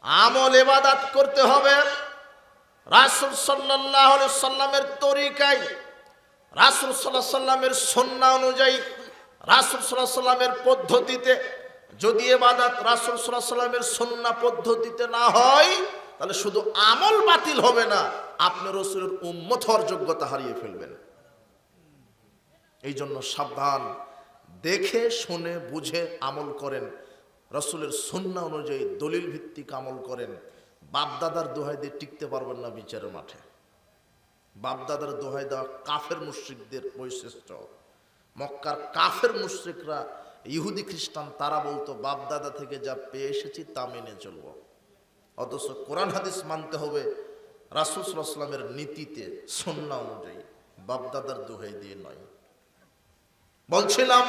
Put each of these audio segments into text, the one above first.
আমল ইবাদত করতে হবে রাসূল সাল্লাল্লাহু আলাইহি সাল্লামের তরিকায়, রাসূল সাল্লাল্লাহু আলাইহি সাল্লামের সুন্নাহ অনুযায়ী, রাসূল সাল্লাল্লাহু আলাইহি সাল্লামের পদ্ধতিতে। যদি ইবাদত রাসূল সাল্লাল্লাহু আলাইহি সাল্লামের সুন্নাহ পদ্ধতিতে না হয়, তাহলে শুধু আমল বাতিল হবে না, আপনি রাসূলের উম্মত হওয়ার যোগ্যতা হারিয়ে ফেলবেন। এই জন্য সাবধান, দেখে শুনে বুঝে আমল করেন, রাসূলের সুন্নাহ অনুযায়ী দলিল ভিত্তিক আমল করেন। বাপদাদার দোহাই দিয়ে টিকতে পারবেন না বিচারের মাঠে। বাপদাদার দোহাই দেওয়া কাফের মুশরিকদের বৈশিষ্ট্য। মক্কার কাফের মুশরিকরা, ইহুদি খ্রিস্টান, তারা বলতো বাপদাদা থেকে যা পেয়ে এসেছি তা মেনে চলব। অথচ কোরআন হাদিস মানতে হবে রাসূল সাল্লাল্লাহু আলাইহি ওয়াসাল্লামের নীতিতে, সুন্নাহ অনুযায়ী, বাপদাদার দোহাই দিয়ে নয়। বলছিলাম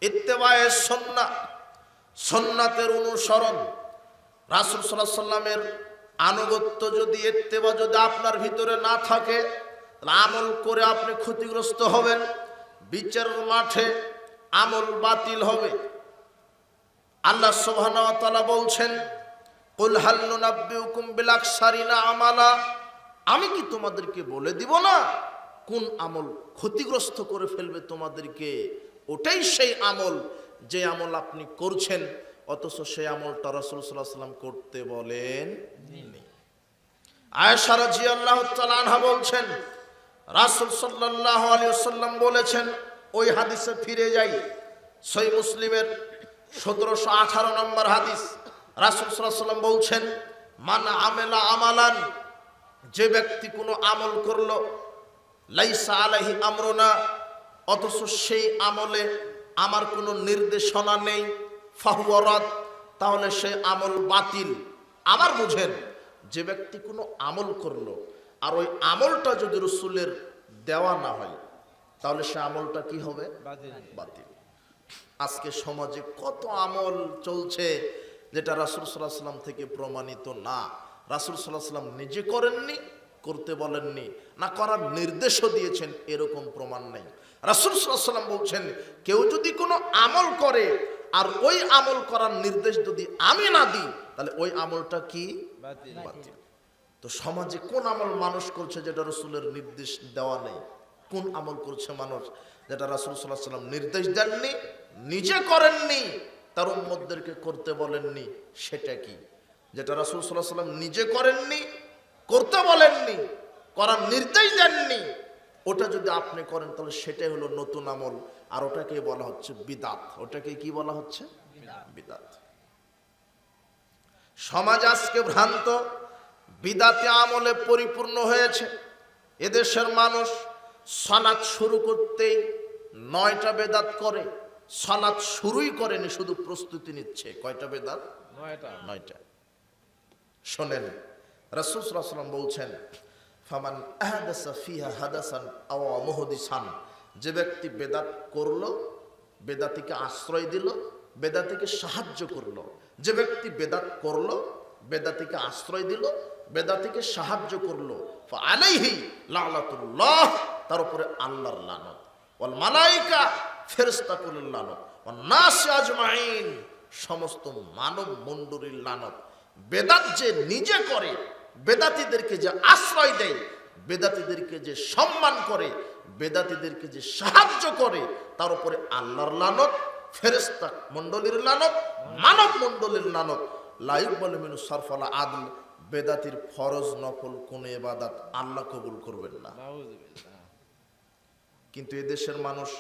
ইত্তেবায়ে সুন্নাহ, সুন্নাতের অনুসরণ, রাসূল সাল্লাল্লাহু আলাইহি ওয়াসাল্লামের আনুগত্য যদি, ইত্তেবা যদি আপনার ভিতরে না থাকে, তাহলে আমল করে আপনি ক্ষতিগ্রস্ত হবেন। বিচারের মাঠে আমল বাতিল হবে। আল্লাহ সুবহানাহু ওয়া তাআলা বলছেন, কুল হাল নুনাব্বিউকুম বিল আকসারিনা আমালা, আমি কি তোমাদেরকে বলে দিব না কোন আমল ক্ষতিগ্রস্ত করে ফেলবে তোমাদেরকে? ওটাই সেই আমল যে আমল আপনি করছেন, অথচ সেই আমলটা রাসূল সাল্লাল্লাহু আলাইহি ওয়াসাল্লাম করতে বলেন নি। আয়েশা রাদিয়াল্লাহু তাআলা আনহা বলছেন, রাসূল সাল্লাল্লাহু আলাইহি ওয়াসাল্লাম বলেছেন, ওই হাদিসে ফিরে যাই, সহিহ মুসলিমের 1718 নম্বর হাদিস। রাসূল সাল্লাল্লাহু আলাইহি ওয়াসাল্লাম বলছেন, মান আমেলা আমালান, যে ব্যক্তি কোনো আমল করলো, লাইসা আলাইহি আমরুনা, অথচ সেই আমলে আমার কোনো নির্দেশনা নেই, ফাহুয়া রাদ, তাহলে সেই আমল বাতিল। আবার বুঝেন, যে ব্যক্তি কোনো আমল করলো আর ওই আমলটা যদি রাসূলের দেওয়া না হয়, তাহলে সে আমলটা কি হবে? বাতিল। আজকে সমাজে কত আমল চলছে যেটা রাসূল সাল্লাল্লাহু আলাইহি ওয়াসাল্লাম থেকে প্রমাণিত না। রাসূল সাল্লাল্লাহু আলাইহি ওয়াসাল্লাম নিজে করেননি, করতে বলেননি, না করার নির্দেশও দিয়েছেন, এরকম প্রমাণ নেই। রাসূল সাল্লাল্লাহু আলাইহি ওয়াসাল্লাম বলছেন, কেউ যদি কোনো আমল করে আর ওই আমল করার নির্দেশ যদি আমি না দিই, তাহলে ওই আমলটা কি? বাতিল। তো সমাজে কোন আমল মানুষ করছে যেটা রাসূলের নির্দেশ দেওয়া নেই? কোন আমল করছে মানুষ যেটা রাসূল সাল্লাল্লাহু আলাইহি ওয়াসাল্লাম নির্দেশ দেননি, নিজে করেননি, তার উম্মতদেরকে করতে বলেননি? সেটা কি? যেটা রাসূল সাল্লাল্লাহু আলাইহি ওয়াসাল্লাম নিজে করেননি, করতে বলেননি, করার নির্দেশ দেননি, ওটা যদি আপনি করেন, তাহলে সেটাই হলো নতুন আমল, আর ওটাকে বলা হচ্ছে বিদআত। ওটাকে কি বলা হচ্ছে? বিদআত। সমাজ আজকে ভ্রান্ত, বিদআতে আমলে পরিপূর্ণ হয়েছে। এদেশের মানুষ সালাত শুরু করতেই 9টা বেদাত করে। সালাত শুরুই করেনি, শুধু প্রস্তুতি নিচ্ছে। কয়টা বেদাত? 9টা। শোনেন, রাসূল সাল্লাল্লাহু আলাইহি ওয়াসাল্লাম বলছেন, ফামান আহদাসা ফিহা হাদাসান আও মুহদিসান, যে ব্যক্তি বেদাত করলো, বেদাতিকে আশ্রয় দিল, বেদাতিকে সাহায্য করলো। যে ব্যক্তি বেদাত করলো, বেদাতিকে আশ্রয় দিল, বেদাতিকে সাহায্য করলো, ফাআলাইহি লানাতুল্লাহ, তার উপরে আল্লাহর লানত, ওয়াল মালায়েকা, ফেরেশতাকুলের লানত, ওয়ান নাস আজমাইন, সমস্ত মানব মণ্ডলীর লানত। বেদাত যে নিজে করে, বেদাতীদেরকে যে আশ্রয় দেয়, বেদাতীদেরকে যে সম্মান করে, বেদাতীদেরকে যে সাহায্য করে, তার উপরে আল্লাহর লানত, ফেরেশতা মণ্ডলীর লানত, মানব মণ্ডলীর লানত। লা ইকবালু মিনহু সারফাল আদল, বেদাতির ফরজ নফল কোন ইবাদত আল্লাহ কবুল করবেন না। কিন্তু এদেশের মানুষ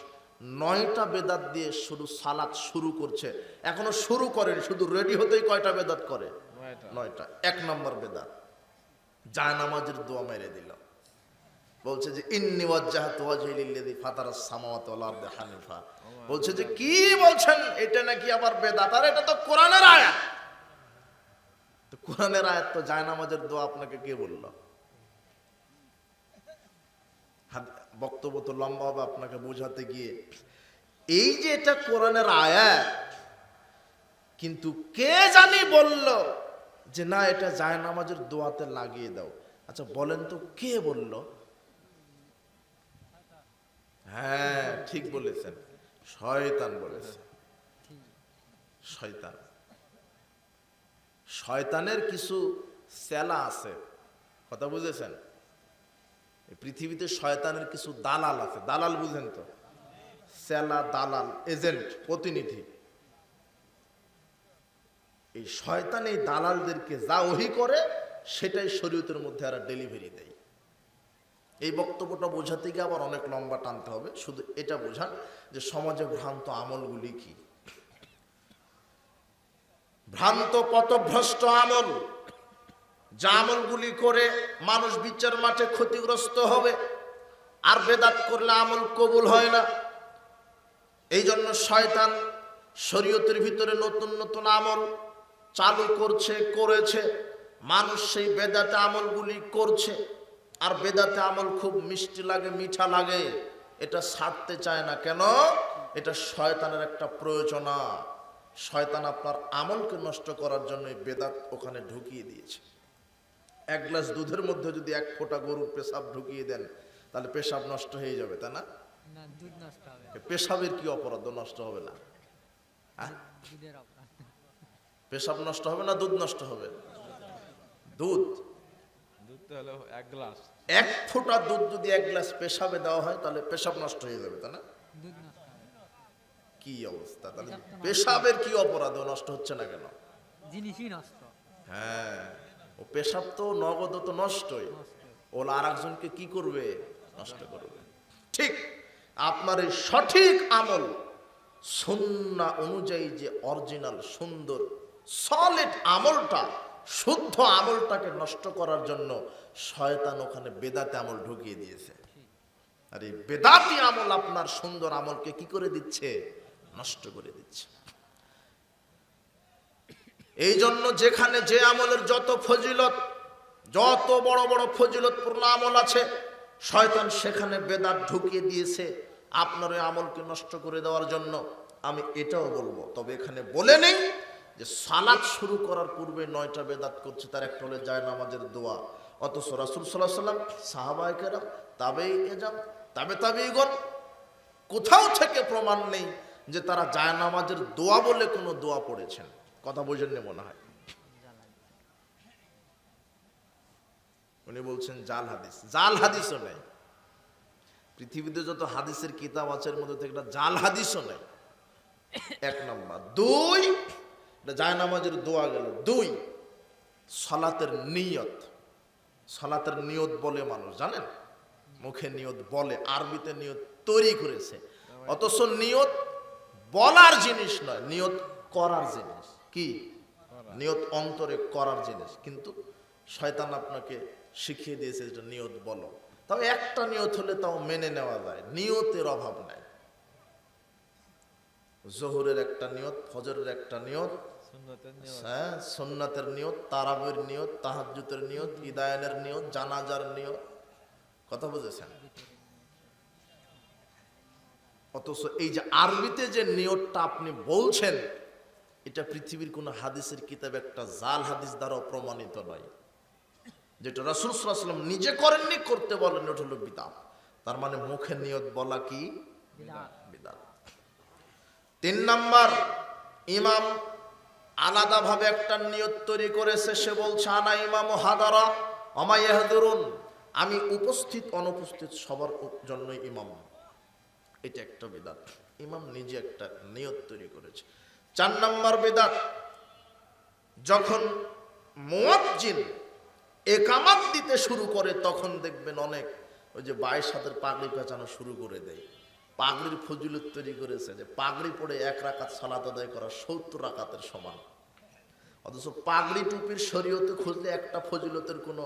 9টা বেদাত দিয়ে শুধু সালাত শুরু করছে, এখনো শুরু করেনি, শুধু রেডি হতেই কয়টা বেদাত করে? 9টা। 1 নম্বর বেদাত, জায়নামাজের দোয়া মেরে দিল। বলছে যে ইন্নী ওয়াজ্জাহতু ওয়াজহি লিল্লাযী ফাতারাস সামাওয়াতি ওয়াল আরদি হানিফা। বলছে যে কি বলছেন, এটা নাকি আবার বেদাত? আর এটা তো কোরআনের আয়াত। তো কোরআনের আয়াত তো জায়নামাজের দোয়া আপনাকে কে বলল? বক্তব্য তো লম্বা হবে আপনাকে বোঝাতে গিয়ে। এই যে এটা কোরআনের আয়াত, কিন্তু কে জানি বলল যে না, এটা জায়নামাজের দোয়াতে লাগিয়ে দাও। আচ্ছা বলেন তো, কে বলল? হ্যাঁ, ঠিক বলেছেন, শয়তান বলেছে। শয়তান শয়তানের কিছু চেলা আছে, কথা বুঝেছেন? এই পৃথিবীতে শয়তানের কিছু দালাল আছে। দালাল বুঝেন তো? চেলা, দালাল, এজেন্ট, প্রতিনিধি। এই শয়তান এই দালালদেরকে যা ওহী করে সেটাই শরীয়তের মধ্যে আর ডেলিভারি দেয়। এই বক্তব্যটা বোঝাতে গিয়ে আবার অনেক লম্বা টানতে হবে। শুধু এটা বোঝান যে সমাজে ভ্রান্ত আমলগুলি কি। ভ্রান্ত পথভ্রষ্ট আমল, যা আমলগুলি করে মানুষ বিচার মাঠে ক্ষতিগ্রস্ত হবে। আর বেদাত করলে আমল কবুল হয় না। এই জন্য শয়তান শরীয়তের ভিতরে নতুন নতুন আমল চালু করেছে। মানুষ সেই বেদাতে আমলগুলি করছে। আর বেদাতে আমল খুব মিষ্টি লাগে, মিঠা লাগে, এটা ছাড়তে চায় না। কেন? এটা শয়তানের একটা প্রয়োজনা। শয়তান আপনার আমলকে নষ্ট করার জন্য বেদাত ওখানে ঢুকিয়ে দিয়েছে। এক গ্লাস দুধের মধ্যে যদি এক ফোঁটা গরুর পেশাব ঢুকিয়ে দেন তাহলে পেশাব নষ্ট হয়ে যাবে, তাই না? দুধ নষ্ট হবে। পেশাবের কি অপরাধ? নষ্ট হবে না? পেশাব নষ্ট হবে না দুধ নষ্ট হবে? দুধ হলো এক গ্লাস, এক ফোঁটা দুধ যদি এক গ্লাস পেশাবে দেওয়া হয় তাহলে পেশাব নষ্ট হয়ে যাবে, তাই না? দুধ নষ্ট হবে। কি অবস্থা! তাহলে পেশাবের কি অপরাধ? ও নষ্ট হচ্ছে না কেন? জিনিসই নষ্ট। হ্যাঁ, ও পেশাব তো নগদ তো নষ্টই, ওলা আর একজনকে কি করবে? নষ্ট করবে। ঠিক আপনার এই সঠিক আমল সুন্নাহ অনুযায়ী যে অরিজিনাল সুন্দর সলিড আমলটা, শুদ্ধ আমলটাকে নষ্ট করার জন্য শয়তান ওখানে বেদাতে আমল ঢুকিয়ে দিয়েছে। আর এই বেদাতি আমল আপনার সুন্দর আমলকে কি করে দিচ্ছে? নষ্ট করে দিচ্ছে। এই জন্য যেখানে যে আমলের যত ফজিলত, যত বড় বড় ফজিলতপূর্ণ আমল আছে, শয়তান সেখানে বেদাত ঢুকিয়ে দিয়েছে আপনার ওই আমলকে নষ্ট করে দেওয়ার জন্য। আমি এটাও বলবো, তবে এখানে বলে নেই যে সালাত শুরু করার পূর্বে 9টা বেদাত করছে। তার একটা হলো জায়নামাজের দোয়া। অথচ রাসূল সাল্লাল্লাহু আলাইহি ওয়াসাল্লাম, সাহাবায়ে কেরাম, তাবেঈগণ কোথাও থেকে প্রমাণ নেই যে তারা জায়নামাজের দোয়া বলে কোনো দোয়া পড়েছেন। কথা বোঝেননি মনে হয়। উনি বলছেন জাল হাদিস। জাল হাদিসও নেই। পৃথিবীতে যত হাদিসের কিতাব আছে এর মধ্যে থেকে একটা জাল হাদিসও নেই। 1 নম্বর। 2, এটা জায়নামাজের দোয়া গেল। 2, সালাতের নিয়ত। সালাতের নিয়ত বলে মানুষ, জানেন? মুখে নিয়ত বলে, আরবিতে নিয়ত তৈরি করেছে। অথচ নিয়ত বলার জিনিস নয়, নিয়ত করার জিনিস। কি? নিয়ত অন্তরে করার জিনিস। কিন্তু শয়তান আপনাকে শিখিয়ে দিয়েছে যেটা নিয়ত বলো। তবে একটা নিয়ত হলে তাও মেনে নেওয়া যায়, নিয়তের অভাব নাই। জোহরের একটা নিয়ত, ফজরের একটা নিয়ত, হ্যাঁ, সুন্নাতের নিয়ত, তারাবির নিয়ত, তাহাজ্জুদের নিয়ত, ইদায়ানের নিয়ত, জানাজার নিয়ত। কথা বুঝেছেন? অথচ এই যে আরবিতে যে নিয়তটা আপনি বলছেন, এটা পৃথিবীর কোন হাদিসের কিতাবে একটা জাল হাদিস দ্বারা প্রমাণিত নয়। যেটা রাসূল সাল্লাল্লাহু আলাইহি ওয়াসাল্লাম নিজে করেননি, করতে বলেন, ওটা হলো বিদআত। তার মানে মুখে নিয়ত বলা কি? বিদআত। 3 নাম্বার, ইমাম আলাদাভাবে একটা নিয়ত তৈরি করেছে। সে বলছে আনা ইমাম হাদারা ওমা ইয়াহদুরুন, আমি উপস্থিত অনুপস্থিত সবার জন্য ইমাম। এটা একটা বিদআত। ইমাম নিজে একটা নিয়ত তৈরি করেছে। 4 নাম্বার বিদআত, যখন মুয়াজ্জিন একামত দিতে শুরু করে তখন দেখবেন অনেক ওই যে 22 হাতের পাগড়ি পেঁচানো শুরু করে দেয়। পাগড়ির ফজিলত তৈরি করেছে যে পাগড়ি পরে 1 রাকাত সালাত আদায় করা 70 রাকাতের সমান। অথচ পাগড়ি টুপির শরীয়তে খুঁজলে একটা ফজিলতের কোনো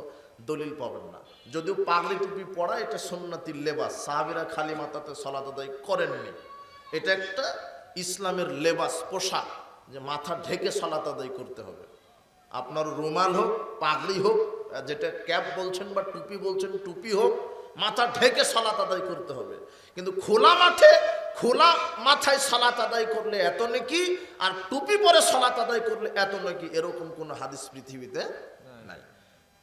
দলিল পাবেন না। যদিও পাগড়ি টুপি পরা এটা সুন্নতি লেবাস, সাহাবীরা খালি মাথাতে সালাত আদায় করেননি। এটা একটা ইসলামের লেবাস, পোশাক, যে মাথা ঢেকে সালাত আদায় করতে হবে। আপনার রুমাল হোক, পাগড়ি হোক, যেটা ক্যাপ বলছেন বা টুপি বলছেন, টুপি হোক, মাথা ঢেকে সালাত আদায় করতে হবে। কিন্তু খোলা মাঠে খোলা মাথায় সালাত আদায় করলে এত নেকি, আর টুপি পরে সালাত আদায় করলে এত নেকি, এরকম কোনো হাদিস পৃথিবীতে নাই।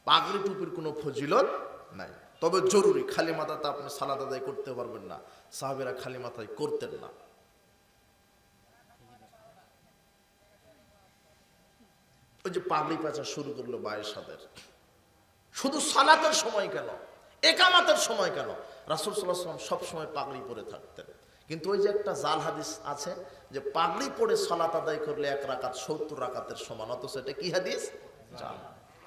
পাগড়ি টুপির কোনো ফজিলত নাই। তবে জরুরি, খালি মাথাতে আপনি সালাত আদায় করতে পারবেন না। সাহাবীরা খালি মাথায় করতেন না। ওই যে পাগড়ি পেঁচা শুরু করলো বায়েশাদের, শুধু সালাতের সময় কেন, একামাতের সময় কেন, রাসূল সাল্লাল্লাহু আলাইহি ওয়াসাল্লাম সবসময় পাগড়ি পরে থাকতেন। কিন্তু ওই যে একটা জাল হাদিস আছে যে পাগড়ি পরে সালাত আদায় করলে 1 রাকাত 70 রাকাতের সমান, অথচ এটা কি হাদিস? জাল।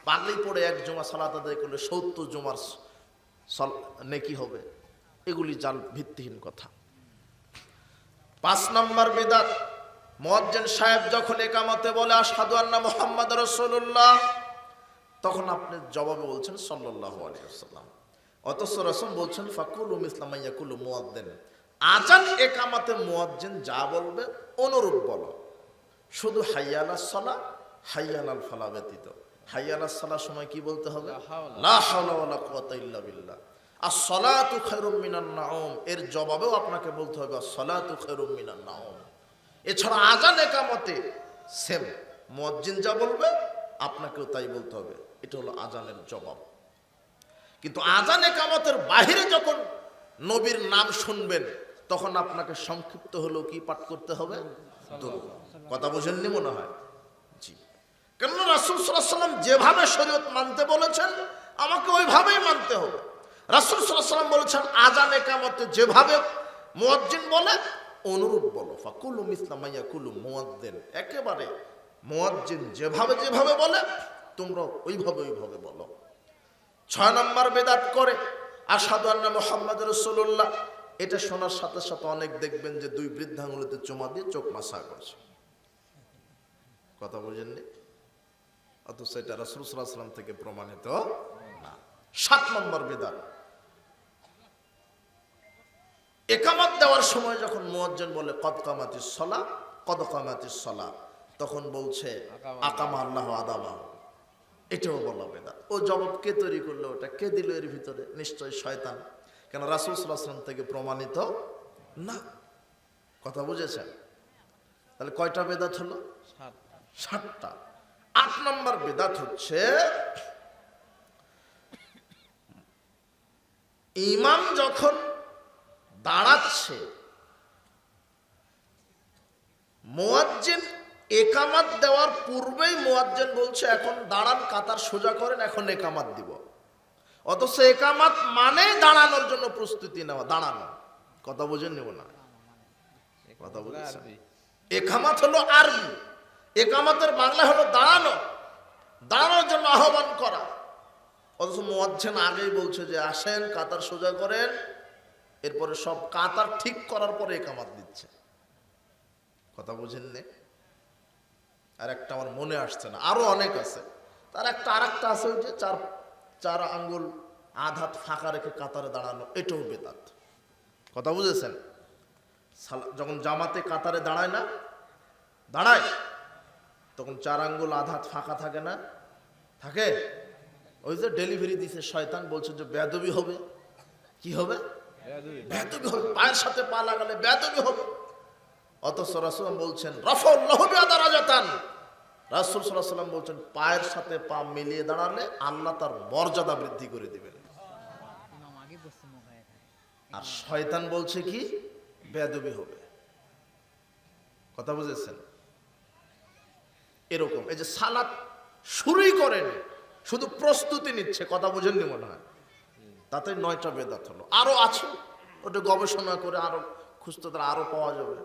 পাগড়ি পরে 1 জুমা সালাত আদায় করলে 70 জুমার নেকি হবে। এগুলি জাল, ভিত্তিহীন কথা। 5 নম্বর বিদআত, মুয়াজ্জিন সাহেব যখন ইকামতে বলে আশহাদু আন্না মুহাম্মাদুর রাসূলুল্লাহ, তখন আপনি জবাবে বলছেন সাল্লাল্লাহু আলাইহি ওয়াসাল্লাম, অথচ রাসূল বলছেন ফাকুলু মিসলা মা ইয়াকুলু মুয়াজ্জিন। আজান ইকামতে মুয়াজ্জিন যা বলবে অনুরূপ বলো, শুধু হাইয়া আলাস সালাহ হাইয়া আলাল ফালাহ ব্যতীত। হাইয়া আলাস সালাহর সময় কি বলতে হবে? লা হাওলা ওয়ালা কুওয়াতা ইল্লা বিল্লাহ। আস-সালাতু খায়রুম মিনান নাওম, এর জবাবেও আপনাকে বলতে হবে আস-সালাতু খায়রুম মিনান নাওম। এছাড়া আজান ইকামতে সেম, মুয়াজ্জিন যা বলবে আপনাকেও তাই বলতে হবে। এটা হলো আজানের জবাব। কিন্তু আজান ইকামতের বাইরে যখন নবীর নাম শুনবেন, তখন আপনাকে সংক্ষিপ্ত হলেও কি পাঠ করতে হবে? দরুদ। কথা বুঝেননি মনে হয়? জি। কেননা রাসূল সাল্লাল্লাহু আলাইহি ওয়াসাল্লাম যেভাবে শরীয়ত মানতে বলেছেন আমাকে ওইভাবেই মানতে হবে। রাসূল সাল্লাল্লাহু আলাইহি ওয়াসাল্লাম বলেছেন আজান ইকামতে যেভাবে মুয়াজ্জিন বলে অনুরূপ বলো, ফাকুলু মিসলা মা ইয়াকুলু মুয়াজ্জিন। একেবারে মুয়াজ্জিন যেভাবে যেভাবে বলে তোমরা ওইভাবে বলো। 6 নম্বর বিদআত করে আশহাদু আন্না মুহাম্মাদুর রাসূলুল্লাহ, এটা শোনার সাথে সাথে অনেক দেখবেন যে 2 বৃদ্ধাঙ্গুলিতে চুমা দিয়ে চোখ মাসা করছে। কথা বুঝেননি? অথচ এটা রাসূল সাল্লাল্লাহু আলাইহি ওয়াসাল্লাম থেকে প্রমাণিত না। 7 নম্বর বিদআত, ইকামত দেওয়ার সময় যখন মুয়াজ্জিন বলে কদ কামাতিস সালাহ কদ কামাতিস সালাহ, তখন বলছে আকামা আল্লাহু আদামা। এটাও বলা বেদাত। ও জবাব কে তৈরি করলো? ওটা কে দিল এর ভিতরে? নিশ্চয় শয়তান। কেন রাসূল সাল্লাল্লাহু আলাইহি ওয়াসাল্লাম থেকে প্রমাণিত না। কথা বুঝেছেন? তাহলে কয়টা বেদাত হলো? 7টা। 8 নম্বর বেদাত হচ্ছে ইমাম যখন দাঁড়াচ্ছে, মুয়াজ্জিন একামাত দেওয়ার পূর্বেই মুয়াজ্জিন বলছে এখন দাঁড়ান, কাতার সোজা করেন, এখন একামাত দিব। অথচ একামাত মানে দাঁড়ানোর জন্য প্রস্তুতি নেওয়া, দাঁড়ানো। কথা বুঝেন নিব না? কথা বুঝেছেন? একামাত হলো আরবি, একামাতের বাংলা হলো দাঁড়ানো, দাঁড়ানোর জন্য আহ্বান করা। অথচ মুয়াজ্জিন আগেই বলছে যে আসেন কাতার সোজা করেন, এরপরে সব কাতার ঠিক করার পরে একামাত দিচ্ছে। কথা বুঝেন নে? আর একটা আমার মনে আসছে না, আরো অনেক আছে। তার একটা আরেকটা আছে ওই যে 4 আঙ্গুল আধাত ফাঁকা রেখে কাতারে দাঁড়ানো, এটাও বেদাত। কথা বুঝেছেন? যখন জামাতে কাতারে দাঁড়ায় না, দাঁড়ায়, তখন 4 আঙ্গুল আধাত ফাঁকা থাকে না? থাকে। ওই যে ডেলিভারি দিছে শয়তান, বলছে যে বেয়াদবি হবে। কি হবে? বেয়াদবি হবে, পায়ের সাথে পা লাগালে বেয়াদবি হবে। অথচ রাসূল বলছেন রাফাল্লাহু বিদারাজাতান, রাসূল সাল্লাল্লাহু আলাইহি ওয়াসাল্লাম বলছেন পায়ের সাথে পা মিলিয়ে দাঁড়ালে আল্লাহ তার মর্যাদা বৃদ্ধি করে দিবেন। আর শয়তান বলছে কি? বেয়াদবি হবে। কথা বুঝেছেন? এরকম এই যে সালাত শুরুই করেন, শুধু প্রস্তুতি নিচ্ছে। কথা বুঝেননি মনে হয়? তাতে 9টা বেদাত হলো। আরো আছে, ওটা গবেষণা করে আরো খুঁজতে তারা আরো পাওয়া যাবে।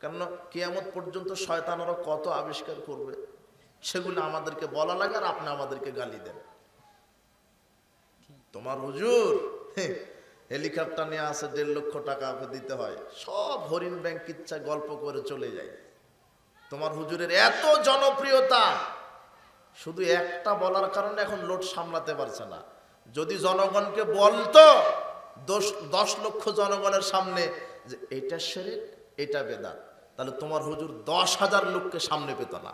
কেননা কিয়ামত পর্যন্ত শয়তান আরো কত আবিষ্কার করবে, সেগুলো আমাদেরকে বলা লাগে আর আপনি আমাদেরকে গালি দেন। তোমার হুজুর হেলিকপ্টার নিয়ে আসে, 1.5 লক্ষ টাকা দিতে হয়, সব হরিণ ব্যাংক ইচ্ছা গল্প করে চলে যায়। তোমার হুজুরের এত জনপ্রিয়তা, শুধু একটা বলার কারণে এখন লোড সামলাতে পারছে না। যদি জনগণকে বলতো 10 লক্ষ জনগণের সামনে যে এটা শিরক এটা বেদাত, তাহলে তোমার হুজুর 10,000 লোককে সামনে পেত না।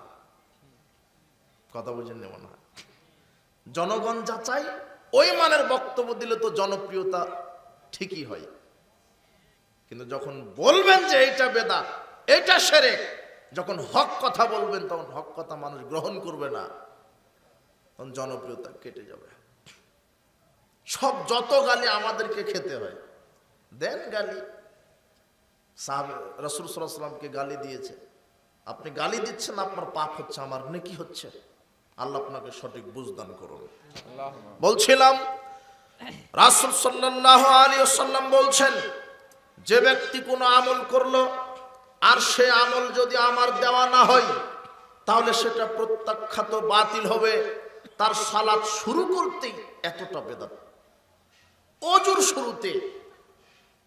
কথা বুঝেন মনে না? জনগণ যা চাই ওই মানের বক্তব্য দিলে তো জনপ্রিয়তা ঠিকই হয়। কিন্তু যখন বলবেন যে এটা বেদাত এটা শিরক, যখন হক কথা বলবেন তখন হক কথা মানুষ গ্রহণ করবে না, তখন জনপ্রিয়তা কেটে যাবে। সব যত গালি আমাদেরকে খেতে হয়, দেন গালি। সাহাবে রাসূল সাল্লাল্লাহু আলাইহি ওয়াসাল্লামকে গালি দিয়েছে, আপনি গালি দিচ্ছেন, আপনার পাপ হচ্ছে, আমার নেকি হচ্ছে। আল্লাহ আপনাকে সঠিক বুঝদান করুন। আল্লাহুম্মা বলছিলাম রাসূল সাল্লাল্লাহু আলাইহি ওয়াসাল্লাম বলছেন, যে ব্যক্তি কোনো আমল করলো আর সে আমল যদি আমার দেওয়া না হয় তাহলে সেটা প্রত্যাখ্যাত বাতিল হবে। তার সালাত শুরু করতেই এতটা বেদাত, ওজুর শুরুতে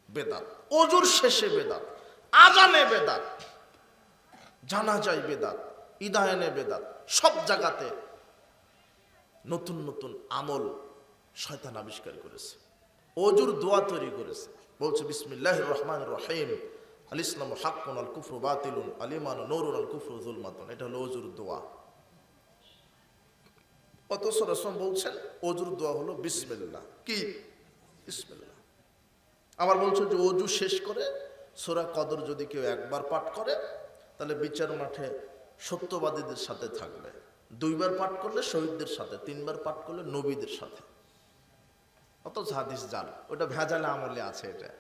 বেদাত, ওজুর শেষে বেদাত, আজানে বেদাত, জানাজায় বেদাত, ইদায়নে বেদাত, সব জায়গাতে নতুন নতুন আমল শয়তান আবিষ্কার করেছে। ওজুর দোয়া তৈরি করেছে, বলছে বিসমিল্লাহির রহমানির রহিম, আল ইসলামু হাক্কুন আল কুফরু বাতিলুন আল ঈমানু নূরুন আল কুফরু যুলমাতুন। এটা হলো ওজুর দোয়া। অথচ রাসূল বলছেন ওজুর দোয়া হলো বিসমিল্লাহ। কি বিসমিল্লাহ? আবার বলছে যে ওজু শেষ করে সূরা কদর যদি কেউ একবার পাঠ করে তাহলে বিচার মাঠে সত্যবাদীদের সাথে থাকবে, দুইবার পাঠ করলে শহীদদের সাথে, তিনবার পাঠ করলে নবীদের সাথে। অথচ হাদিস জাল, ওটা ভেজালে আমলে আছে। এটা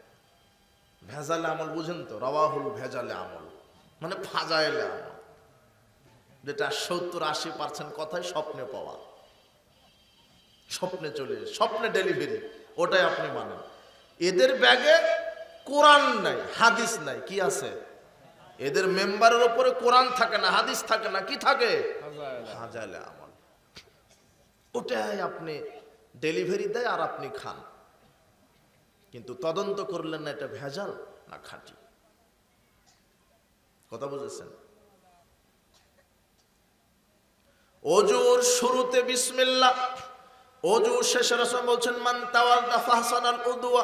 ভেজালে আমল বুঝেন তো, রাওয়াহুল ভেজালে আমল মানে ফাজাইলে আমল, যেটা 70-80% কথাই স্বপ্নে পাওয়া, স্বপ্নে চলে, স্বপ্নে ডেলিভারি, ওটাই আপনি মানেন। এদের ব্যাগে কোরআন নাই, হাদিস নাই, কি আছে? এদের মেম্বারের উপরে কোরআন থাকে না, হাদিস থাকে না, কি থাকে? হাজাইলে আমল। ওটাই আপনি ডেলিভারি দেয় আর আপনি খান, কিন্তু তদন্ত করলেন না এটা ভেজাল না খাঁটি। কথা বুঝেছেন? ওজুর শুরুতে বিসমিল্লাহ, ওজুর শেষে রাসূল বলছেন মান তাওয়াদ্দা ফাহসানাল উদুয়া,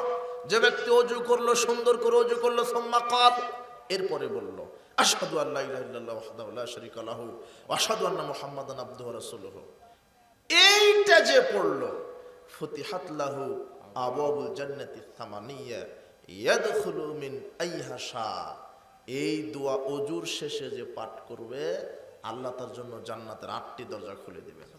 যে ব্যক্তি ওজু করলো, সুন্দর করে ওজু করলো, সুম্মা ক্বাল, এরপরে বলল আশহাদু আল্লা ইলাহা ইল্লাল্লাহু ওয়াহদাহু লা শারীকা লাহু ওয়া আশহাদু আন্না মুহাম্মাদান আবদুহু ওয়া রাসূলুহু, এইটা যে পড়লো ফুতিহাত লাহু আবওয়াবুল জান্নাতি সামানিয়া ইয়াদখুলু মিন আইহা শা, এই দোয়া ওজুর শেষে যে পাঠ করবে আল্লাহ তার জন্য জান্নাতের 8টি দরজা খুলে দিবেন।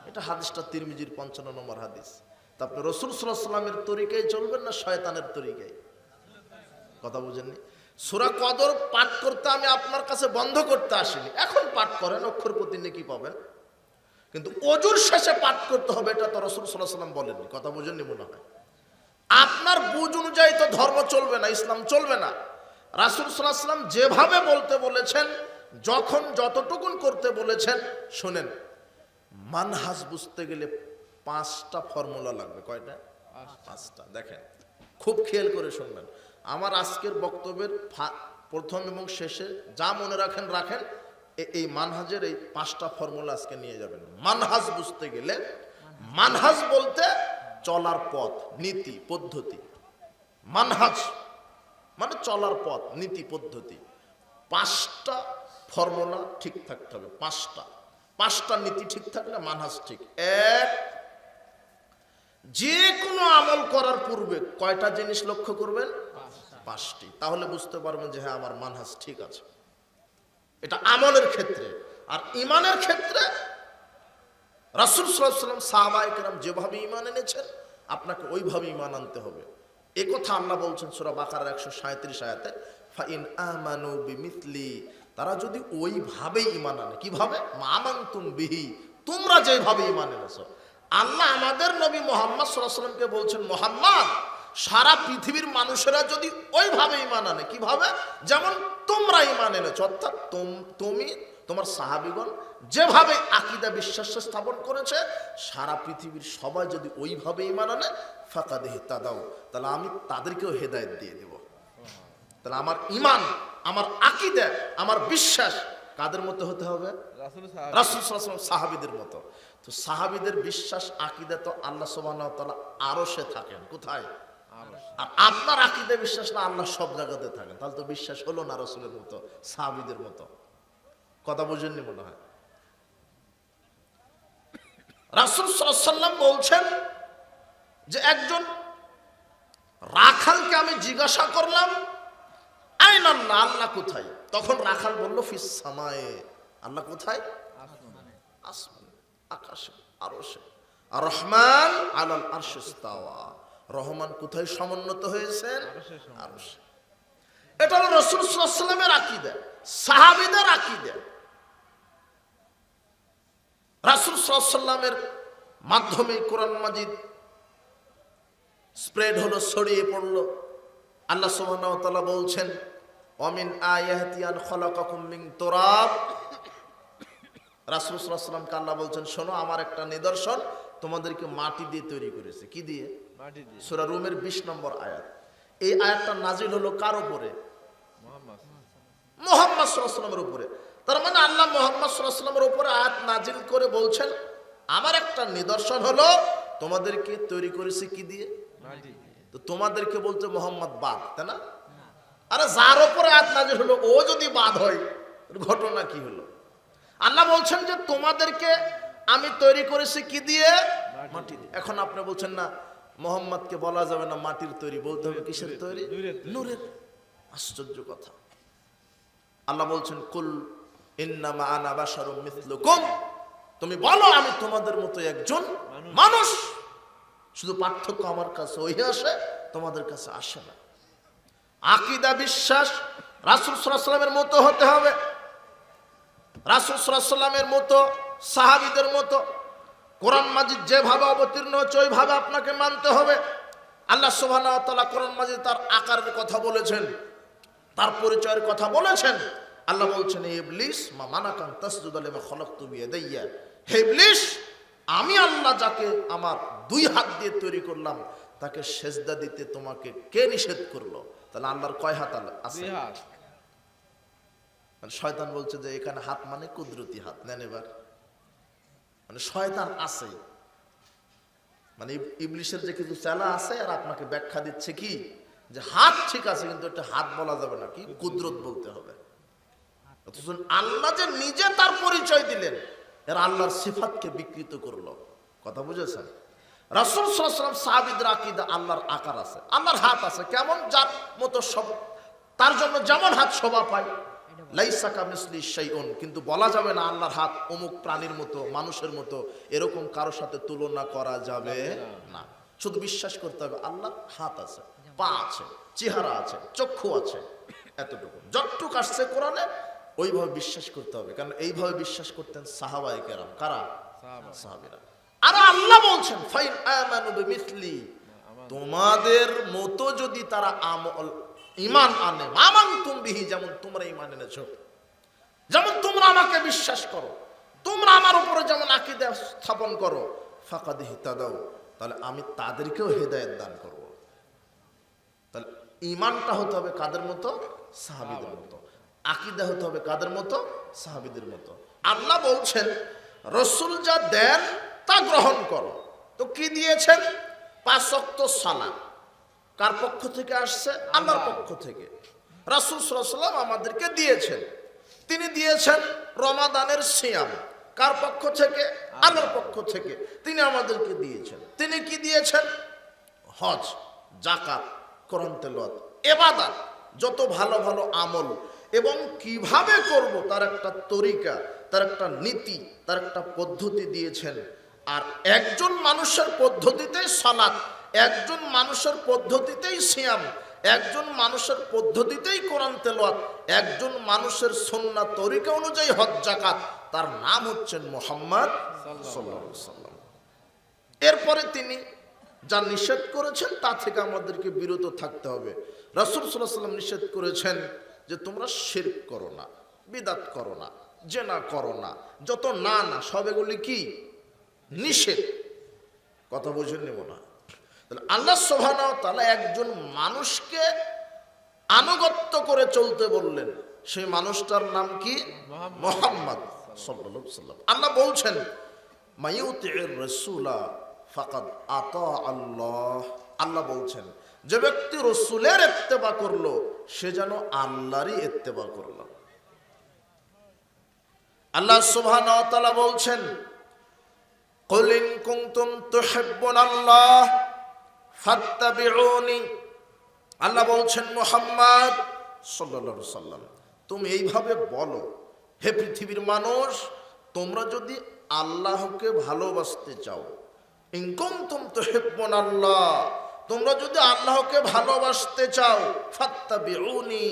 এটা হাদিসটা তিরমিজির 55 নম্বর হাদিস। তা আপনি রাসূল সাল্লাল্লাহু আলাইহি ওয়াসাল্লামের তরিকায় চলবেন না শয়তানের তরিকায়? কথা বুঝেননি? সূরা কদর পাঠ করতে আমি আপনার কাছে বন্ধ করতে আসিনি, এখন পাঠ করেন, অক্ষর প্রতি নেকি পাবেন, কিন্তু ওজুর শেষে পাঠ করতে হবে এটা তো রাসূল সাল্লাল্লাহু আলাইহি ওয়াসাল্লাম বলেননি। কথা বুঝেননি মনে হয়? আপনার বুঝ অনুযায়ী তো ধর্ম চলবে না, ইসলাম চলবে না। রাসূল সাল্লাল্লাহু আলাইহি ওয়াসাল্লাম যেভাবে বলতে বলেছেন, যখন যতটুকুন করতে বলেছেন, শোনেন, মানহাজ বুঝতে গেলে 5টা ফর্মুলা লাগবে। কয়টা? 5টা। দেখেন, খুব খেয়াল করে শুনবেন। আমার আজকের বক্তব্যের প্রথম এবং শেষে যা মনে রাখেন রাখেন, এই মানহাজের এই 5টা ফর্মুলা আজকে নিয়ে যাবেন। মানহাজ বুঝতে গেলে, মানহাজ বলতে চলার পথ, নীতি, পদ্ধতি। মানহাজ মানে চলার পথ, নীতি, পদ্ধতি। 5টা ফর্মুলা ঠিক থাকতে হবে। 5টা নীতি ঠিক থাকলে মানহাজ ঠিক। এক, যে কোনো আমল করার পূর্বে কয়টা জিনিস লক্ষ্য করবেন? 5টি। তাহলে বুঝতে পারবেন যে হ্যাঁ আমার মানহাজ ঠিক আছে। এটা আমলের ক্ষেত্রে। আর ঈমানের ক্ষেত্রে রাসূল সাল্লাল্লাহু আলাইহি ওয়াসাল্লাম সাহাবায়ে কেরাম যেভাবে ঈমান এনেছেন আপনাকে ওইভাবে ঈমান আনতে হবে। এই কথা আল্লাহ বলছেন সূরা বাকারার 137 আয়াতে, ফাইন আমানু বিমিথলি, তারা যদি ওইভাবে ঈমান আনে। কিভাবে? মামানতুম বিহি, তোমরা যেভাবে ঈমান এনেছো। আল্লাহ আমাদের নবী মুহাম্মদ সাল্লাল্লাহু আলাইহি ওয়াসাল্লামকে বলছেন, মুহাম্মদ, সারা পৃথিবীর মানুষেরা যদি ওইভাবে ঈমান আনে, কিভাবে? যেমন তোমরা ঈমান এনেছো, অর্থাৎ তুমি তোমার সাহাবীগণ যেভাবে আকীদা বিশ্বাস স্থাপন করেছে, সারা পৃথিবীর সবাই যদি ওইভাবে ঈমান আনে, ফাকাদ ইহতাদাউ, তাহলে আমি তাদেরকেও হেদায়েত দিয়ে দেব। তাহলে আমার ঈমান, আমার আকীদা, আমার বিশ্বাস কাদের মতো হতে হবে? রাসূল সাল্লাল্লাহু আলাইহি ওয়াসাল্লাম সাহাবীদের মতো। তো সাহাবীদের বিশ্বাস আকীদা তো আল্লাহ সুবহানাহু ওয়া তাআলা আরশে থাকেন। কোথায়? আর আপনার আকীদা বিশ্বাস না আল্লাহ সব জায়গাতে থাকেন, তাহলে তো বিশ্বাস হলো না রাসূলের মতো, সাহাবীদের মতো। কথা বুঝেননি মনে হয়? রাসূল সাল্লাল্লাহু আলাইহি ওয়াসাল্লাম বলছেন যে একজন রাখালকে আমি জিজ্ঞাসা করলাম, আইনাল্লাহ, আল্লাহ কোথায়? তখন রাখাল বলল, ফিস সামায়ে, আল্লাহ কোথায়? আসমানে, আকাশে, আরশে। আর রহমান আলাল আরশি ইস্তাওয়া, রহমান কোথায় সমুন্নত হয়েছেন? আরশে। এটা হলো রাসূল সাল্লাল্লাহু আলাইহি ওয়াসাল্লামের আকীদা, সাহাবীদের আকীদা। রাসূল সাল্লাল্লাহু আলাইহি সাল্লামের মাধ্যমে কোরআন মাজিদ স্প্রেড হলো, ছড়িয়ে পড়লো। আল্লাহ সুবহানাহু ওয়া তাআলা বলছেন, ওয়ামিন আয়াতি আন খালাকাকুম মিন তুরাব। রাসূল সাল্লাল্লাহু আলাইহি সাল্লামকে আল্লাহ বলছেন, শোনো, আমার একটা নিদর্শন, তোমাদেরকে মাটি দিয়ে তৈরি করেছে। কি দিয়ে? মাটি দিয়ে। সূরা রুমের 20 নম্বর আয়াত। এই আয়াতটা নাজিল হলো কার উপরে? মুহাম্মদ। মুহাম্মদ সাল্লাল্লাহু আলাইহি সাল্লামের উপরে। তার মানে আল্লাহ মুহাম্মদ সাল্লাল্লাহু আলাইহি সাল্লামের উপরে আয়াত নাজিল করে বলছেন, আমার একটা নিদর্শন হলো তোমাদেরকে তৈরি করেছে কি দিয়ে? মাটি দিয়ে। তো তোমাদেরকে বলছে মোহাম্মদ বাদ, তাই না? আরে যার উপরে আয়াত নাজিল হলো ও যদি বাদ হয়, ঘটনা কি হলো? আল্লাহ বলছেন যে তোমাদেরকে আমি তৈরি করেছি কি দিয়ে? মাটি দিয়ে। এখন আপনি বলছেন না, মোহাম্মদকে বলা যাবে না মাটির তৈরি, বলতে হবে কিসের তৈরি? নূরের। আশ্চর্য কথা। আল্লাহ বলছেন, কুল ইন্নামা আনা বাশারুম মিসলুকুম, তুমি বলো আমি তোমাদের মতো একজন মানুষ, শুধু পার্থক্য আমার কাছে ওই আসে, তোমাদের কাছে আসে না। আকীদা, বিশ্বাস রাসূল সাল্লাল্লাহু আলাইহি সাল্লামের মতো হতে হবে, রাসূল সাল্লাল্লাহু আলাইহি সাল্লামের মতো, সাহাবীদের মতো। কোরআন মাজিদ যেভাবে অবতীর্ণ হচ্ছে ওইভাবে আপনাকে মানতে হবে। আল্লাহ সুবহানাহু ওয়া তাআলা কোরআন মাজিদ তার আকারের কথা বলেছেন, তার পরিচয়ের কথা বলেছেন। আল্লাহ বলছেন, হে ইবলিস মা মানাকান তাসজুদা লিমা খালাকতু বিয়াদাইয়া, হে ইবলিস, আমি আল্লাহ যাকে আমার দুই হাত দিয়ে তৈরি করলাম তাকে সেজদা দিতে তোমাকে কে নিষেধ করলো? তাহলে আল্লাহর কয় হাত আছে? দুই হাত। মানে শয়তান বলছে যে এখানে হাত মানে কুদরতি হাত, নেন এবার। মানে শয়তান আছে, মানে ইবলিসের যে কিছু চালা আছে, আর আপনাকে ব্যাখ্যা দিচ্ছে কি যে হাত ঠিক আছে কিন্তু এটা হাত বলা যাবে না, কি কুদরত বলতে হবে। অথচ আল্লাহ যে নিজে তার পরিচয় দিলেন, এরা আল্লাহর সিফাতকে বিকৃত করলো। কথা বুঝেছেন? রাসূল সাল্লাল্লাহু আলাইহি ওয়াসাল্লাম, সাহাবীদের আকীদা আল্লাহর আকার আছে, আল্লাহর হাত আছে, কেমন যার মতো সব, তার জন্য যেমন হাত শোভা পায়। লাইসা কামিসলি শাইউন, কিন্তু বলা যাবে না আল্লাহর হাত অমুক প্রাণীর মতো, মানুষের মতো, এরকম কারোর সাথে তুলনা করা যাবে না। শুধু বিশ্বাস করতে হবে আল্লাহর হাত আছে, পা আছে, চেহারা আছে, চক্ষু আছে, এতটুকু যতটুকু আসছে কোরআনে ওইভাবে বিশ্বাস করতে হবে। কারণ এইভাবে বিশ্বাস করতেন সাহাবায়ে কেরাম। কারা? সাহাবীরা। আর আল্লাহ বলছেন, ফাইন আমানু বিমিসলি, তোমাদের মতো যদি তারা ঈমান আনে, আমানতুম বিহি, যেমন তোমরা ঈমান এনেছো, যেমন তোমরা আমাকে বিশ্বাস করো, তোমরা আমার উপরে যেমন আকীদা স্থাপন করো, ফাকাদ ইহতাদাউ, তাহলে আমি তাদেরকেও হেদায়েত দান করব। তাহলে ঈমানটা হতে হবে কাদের মতো? সাহাবীদের মতো। আকীদা হতে হবে কাদের মতো? সাহাবীদের মতো। আল্লাহ বলছেন, রাসূল যা দেন তা গ্রহণ করো। তো কি দিয়েছেন? 5 ওয়াক্ত সালাত। কার পক্ষ থেকে আসছে? আল্লাহর পক্ষ থেকে। রাসূল সাল্লাল্লাহু আলাইহি ওয়াসাল্লাম আমাদেরকে দিয়েছেন। তিনি দিয়েছেন রমাদানের সিয়াম। কার পক্ষ থেকে? আল্লাহর পক্ষ থেকে। তিনি আমাদেরকে দিয়েছেন। তিনি কি দিয়েছেন? হজ, যাকাত, কোরআন তেলাওয়াত, ইবাদত, যত ভালো ভালো আমল, এবং কিভাবে করব তার একটা তরিকা, তার একটা নীতি, তার একটা পদ্ধতি দিয়েছেন। আর একজন মানুষের পদ্ধতিতেই সালাত, একজন মানুষের পদ্ধতিতেই সিয়াম, একজন মানুষের পদ্ধতিতেই কোরআন তেলাওয়াত, একজন মানুষের সুন্নাহ তরিকা অনুযায়ী হজ যাকাত, তার নাম হচ্ছেন মুহাম্মদ সাল্লাল্লাহু আলাইহি ওয়াসাল্লাম। এরপরে তিনি যা নিষেধ করেছেন তা থেকে আমাদেরকে বিরত থাকতে হবে। রাসূল সাল্লাল্লাহু আলাইহি ওয়াসাল্লাম নিষেধ করেছেন যে তোমরা শিরক করো না, বিদআত করো না, জিনা করো না, যত না না সব এগুলি কি নিষেধ। কথা বুঝে নেব না। তাহলে আল্লাহ সুবহানাহু ওয়া তাআলা একজন মানুষকে আনুগত্য করে চলতে বললেন, সেই মানুষটার নাম কি? মুহাম্মদ সাল্লাল্লাহু আলাইহি ওয়াসাল্লাম। আল্লাহ বলছেন, মাইয়ুতির রাসূলা ফাকাদ আতা আল্লাহ। আল্লাহ বলছেন, যে ব্যক্তি রাসূলের ইত্তেবা করলো সে যেন আল্লাহরই ইত্তেবা করলো। আল্লাহ সুবহানাহু ওয়া তাআলা বলছেন, কুল ইন কুনতুম তুহিব্বুনাল্লাহ ফাত্তাবিউনি। আল্লাহ বলছেন, মুহাম্মদ সাল্লাল্লাহু আলাইহি ওয়াসাল্লাম, তুমি এইভাবে বলো, হে পৃথিবীর মানুষ, তোমরা যদি আল্লাহকে ভালোবাসতে চাও, ইন কুনতুম তুহিব্বুনাল্লাহ, তোমরা যদি আল্লাহকে ভালোবাসতে চাও, ফাত্তাবিউনি,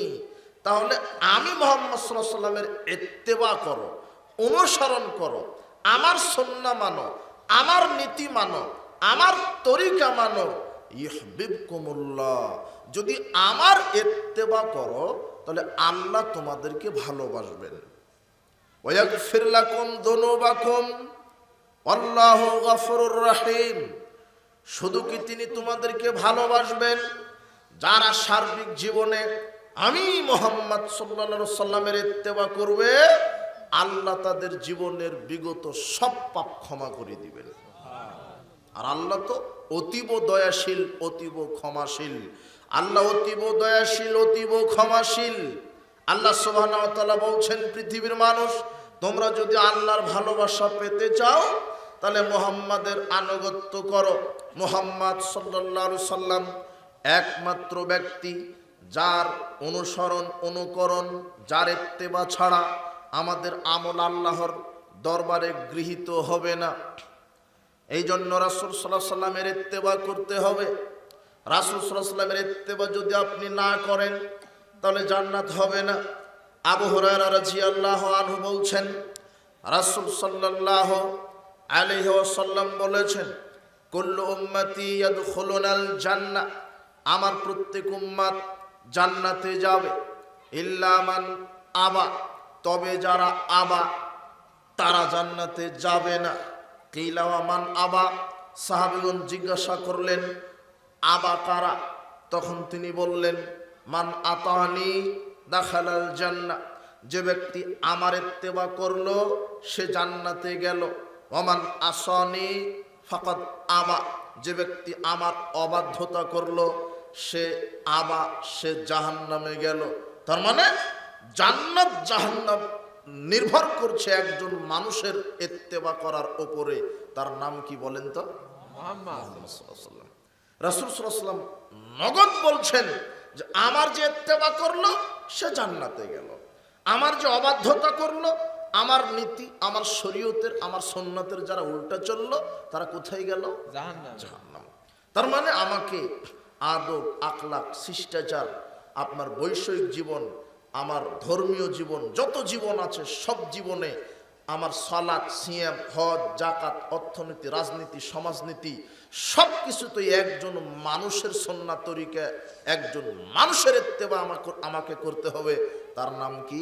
তাহলে আমি মুহাম্মদ সাল্লাল্লাহু আলাইহি ওয়াসাল্লামের ইত্তেবা করো, অনুসরণ করো। আমার সুন্নাহ মানো, আমার নীতি মানো, আমার তরিকা মানো, ইউহিব্বুকুমুল্লাহ, যদি আমার ইত্তেবা করো তাহলে আল্লাহ তোমাদেরকে ভালোবাসবেন। ওয়া ইয়াগফির লাকুম যুনুবাকুম আল্লাহু গফুরুর রহিম। শুধু কি তিনি তোমাদেরকে ভালোবাসবেন, যারা সার্বিক জীবনে আমি মুহাম্মদ সাল্লাল্লাহু আলাইহি সাল্লামের ইত্তেবা করবে, আল্লাহ তাদের জীবনের বিগত সব পাপ ক্ষমা করে দিবেন। আর আল্লাহ তো অতীব দয়াশীল, অতীব ক্ষমাশীল। আল্লাহ অতীব দয়াশীল, অতীব ক্ষমাশীল। আল্লাহ সুবহানাহু ওয়া তাআলা বলছেন, পৃথিবীর মানুষ, তোমরা যদি আল্লাহর ভালোবাসা পেতে চাও তাহলে মুহাম্মাদের আনুগত্য করো। মুহাম্মদ সাল্লাল্লাহু আলাইহি সাল্লাম একমাত্র ব্যক্তি যার অনুসরণ, অনুকরণ, যার ইত্তেবা ছাড়া আমাদের আমল আল্লাহর দরবারে গৃহীত হবে না। এই জন্য রাসূল সাল্লাল্লাহু আলাইহি সাল্লামের ইত্তেবা করতে হবে। রাসূল সাল্লাল্লাহু আলাইহি সাল্লামের ইত্তেবা যদি আপনি না করেন তাহলে জান্নাত হবে না। আবু হুরায়রা রাদিয়াল্লাহু আনহু বলছেন, রাসূল সাল্লাল্লাহু আলাইহি ওয়াসাল্লাম বলেছেন, কুল্লু উম্মতি ইয়াদখুলুনাল জান্নাহ, আমার প্রত্যেক উম্মত জান্নাতে যাবে, ইল্লা মান আবা, তবে যারা আবা তারা জান্নাতে যাবে না। কিলা ওয়া মান আবা, সাহাবীগণ জিজ্ঞাসা করলেন আবা কারা? তখন তিনি বললেন, মান আতানি দাখালাল জান্নাহ, যে ব্যক্তি আমার ইত্তেবা করলো সে জান্নাতে গেল। ওমান আসানি ফাকাদ আবা, যে ব্যক্তি আমার অবাধ্যতা করলো সে আবা, সে জাহান্নামে গেল। তার মানে জান্নাত জাহান্নাম নির্ভর করছে একজন মানুষের ইত্তেবা করার উপরে। তার নাম কি বলেন তো? মুহাম্মদ। রাসূল সাল্লাল্লাহু আলাইহি ওয়াসাল্লাম নগদ বলছেন যে আমার যে ইত্তেবা করলো সে জান্নাতে গেল, আমার যে অবাধ্যতা করলো, আমার নীতি, আমার শরীয়তের, আমার সুন্নতের যারা উল্টা চললো তারা কোথায় গেল? জাহান্নাম। জাহান্নাম। তার মানে আমাকে আদব, আখলাক, শিষ্টাচার, আপনার বৈষয়িক জীবন, আমার ধর্মীয় জীবন, যত জীবন আছে সব জীবনে আমার সালাত, সিয়াম, হজ, জাকাত, অর্থনীতি, রাজনীতি, সমাজনীতি সব কিছুতেই একজন মানুষের সুন্নাহ তরিকা, একজন মানুষের ইত্তেবা আমাকে করতে হবে। তার নাম কি?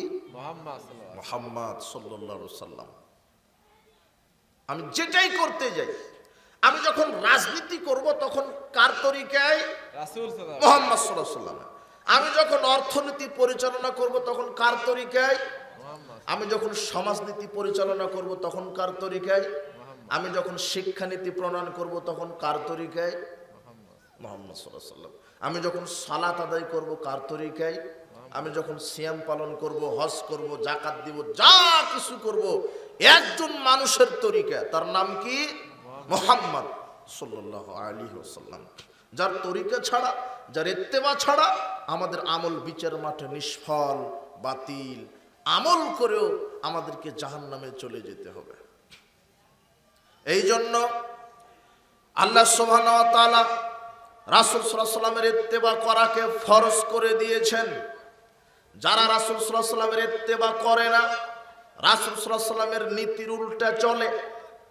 মুহাম্মদ সাল্লাল্লাহু আলাইহি ওয়াসাল্লাম। আমি যেটাই করতে যাই, আমি যখন রাজনীতি করব তখন কার তরিকায়? রাসূল সাল্লাল্লাহু মুহাম্মদ সাল্লাল্লাহু আলাইহি ওয়াসাল্লাম। আমি যখন অর্থনীতি পরিচালনা করব তখন কার তরিকায়? আমি যখন সমাজনীতি পরিচালনা করব তখন কার তরিকায়? আমি যখন শিক্ষানীতি প্রণয়ন করব তখন কার তরিকায়? মুহাম্মদ সাল্লাল্লাহু আলাইহি ওয়াসাল্লাম। আমি যখন সালাত আদায় করব কার তরিকায়? আমি যখন সিয়াম পালন করব, হজ করব, জাকাত দিব, যা কিছু করব একজন মানুষের তরিকা। তার নাম কি? মুহাম্মদ সাল্লাল্লাহু আলাইহি ওয়াসাল্লাম। যার তরিকা ছাড়া, যার ইত্তেবা ছাড়া আমাদের আমল বিচার মাঠে নিষ্ফল, বাতিল। আমল করেও আমাদেরকে জাহান্নামে চলে যেতে হবে। এই জন্য আল্লাহ সুবহানাহু ওয়া তাআলা রাসূল সাল্লাল্লাহু আলাইহি ওয়াসাল্লামের ইত্তেবা করাকে ফরজ করে দিয়েছেন। যারা রাসূল সাল্লাল্লাহু আলাইহি ওয়াসাল্লামের ইত্তেবা করে না, রাসূল সাল্লাল্লাহু আলাইহি ওয়াসাল্লামের নীতির উল্টা চলে,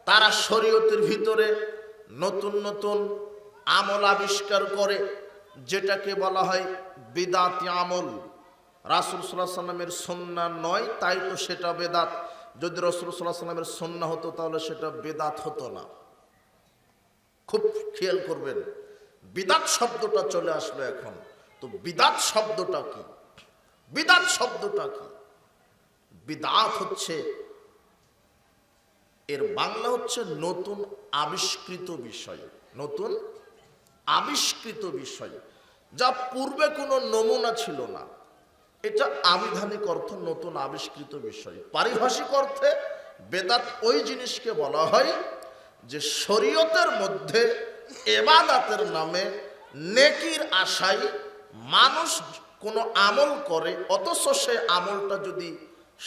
তারা শরীয়তের ভিতরে নতুন নতুন আমল আবিষ্কার করে, যেটাকে বলা হয় বিদআতি আমল। রাসূল সাল্লাল্লাহু আলাইহি ওয়াসাল্লামের সুন্নাহ নয়, তাই তো সেটা বেদাত। যদি রাসূল সাল্লাল্লাহু আলাইহি ওয়াসাল্লামের সুন্নাহ হতো তাহলে সেটা বেদাত হতো না। খুব খেয়াল করবেন, বিদআত শব্দটা চলে আসলো এখন। তো বিদআত শব্দটা কি? বিদআত শব্দটা কি? বিদআত হচ্ছে, এর বাংলা হচ্ছে নতুন আবিষ্কৃত বিষয়। নতুন আবিষ্কৃত বিষয়, যা পূর্বে কোনো নমুনা ছিল না। এটা আবিধানিক অর্থ নতুন আবিষ্কৃত বিষয়। পারিভাষিক অর্থে বেদাত ওই জিনিসকে বলা হয় যে শরীয়তের মধ্যে ইবাদতের নামে নেকির আশায় মানুষ কোনো আমল করে, অথচ সে আমলটা যদি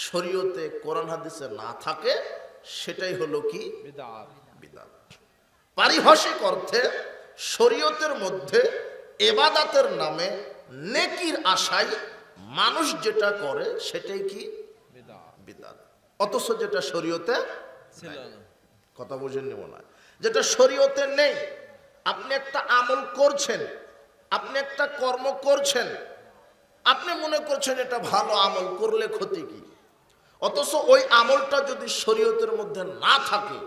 শরীয়তে, কোরআন হাদিসে না থাকে, সেটাই হলো কি? বিদআত। বিদআত। পারিভাষিক অর্থে শরীয়তের মধ্যে ইবাদতের নামে নেকির আশায় মানুষ যেটা করে সেটাই কি? বিদআত। বিদআত। অথচ যেটা শরীয়তে ছিল না। কথা বুঝে নেব না, যেটা শরীয়তে নেই। আপনি একটা আমল করছেন, আপনি একটা কর্ম করছেন, আপনি মনে করছেন এটা ভালো আমল, করলে ক্ষতি কি? অথচ ওই আমলটা যদি শরীয়তের মধ্যে না থাকে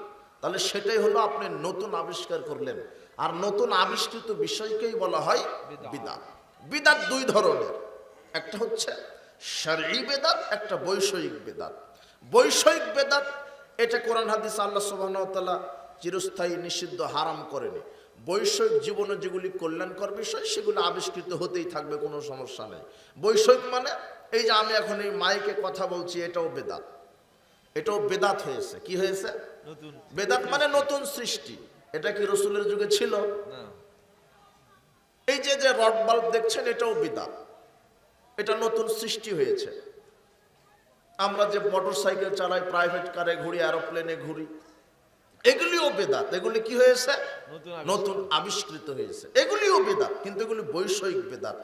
তাহলে সেটাই হলো আপনি নতুন আবিষ্কার করলেন। আর নতুন আবিষ্কৃত বিষয়কেই বলা হয় বিদআত। বিদআত দুই ধরনের, একটা হচ্ছে শারঈ বেদাত, একটা বৈষয়িক বেদাত। বৈষয়িক বেদাত এটা কোরআন হাদিস আল্লাহ সুবহানাহু ওয়া তাআলা চিরস্থায়ী নিষিদ্ধ, হারাম করেনি। বৈষয়িক জীবনে যেগুলি কল্যাণকর বিষয় সেগুলো আবিষ্কৃত হতেই থাকবে, কোনো সমস্যা নেই। বৈষয়িক মানে এই যে আমি এখন এই মাইকে কথা বলছি, এটাও বেদাত, এটাও বেদাত হয়েছে। কি হয়েছে? নতুন। বেদাত মানে নতুন সৃষ্টি। এটা কি রসুলের যুগে ছিল? না। এই যে যে রড বাল্ব দেখছেন, এটাও বিদআত, এটা নতুন সৃষ্টি হয়েছে। আমরা যে মোটর সাইকেল চালাই, প্রাইভেট কারে ঘুরি, এরোপ্লেনে ঘুরি, এগুলিও বেদাত। এগুলি কি হয়েছে? নতুন আবিষ্কৃত হয়েছে, এগুলিও বেদাত, কিন্তু এগুলি বৈষয়িক বেদাত।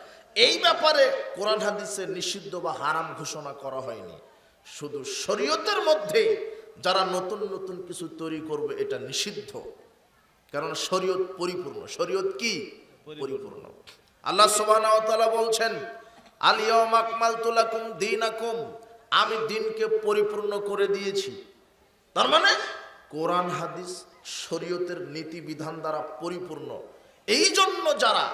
এই ব্যাপারে কোরআন হাদিসে নিষিদ্ধ বা হারাম ঘোষণা করা হয়নি, শুধু শরীয়তের মধ্যে যারা নতুন নতুন কিছু তৈরি করবে এটা নিষিদ্ধ। কারণ শরীয়ত পরিপূর্ণ। শরীয়ত কি? পরিপূর্ণ। আল্লাহ সুবহানাহু ওয়া তাআলা বলছেন, আল ইয়াউমা আকমালতু লাকুম দীনাকুম, আমি দিনকে পরিপূর্ণ করে দিয়েছি। তার মানে কোরআন হাদিস শরীয়তের নীতি বিধান দ্বারা পরিপূর্ণ। এই জন্য যারা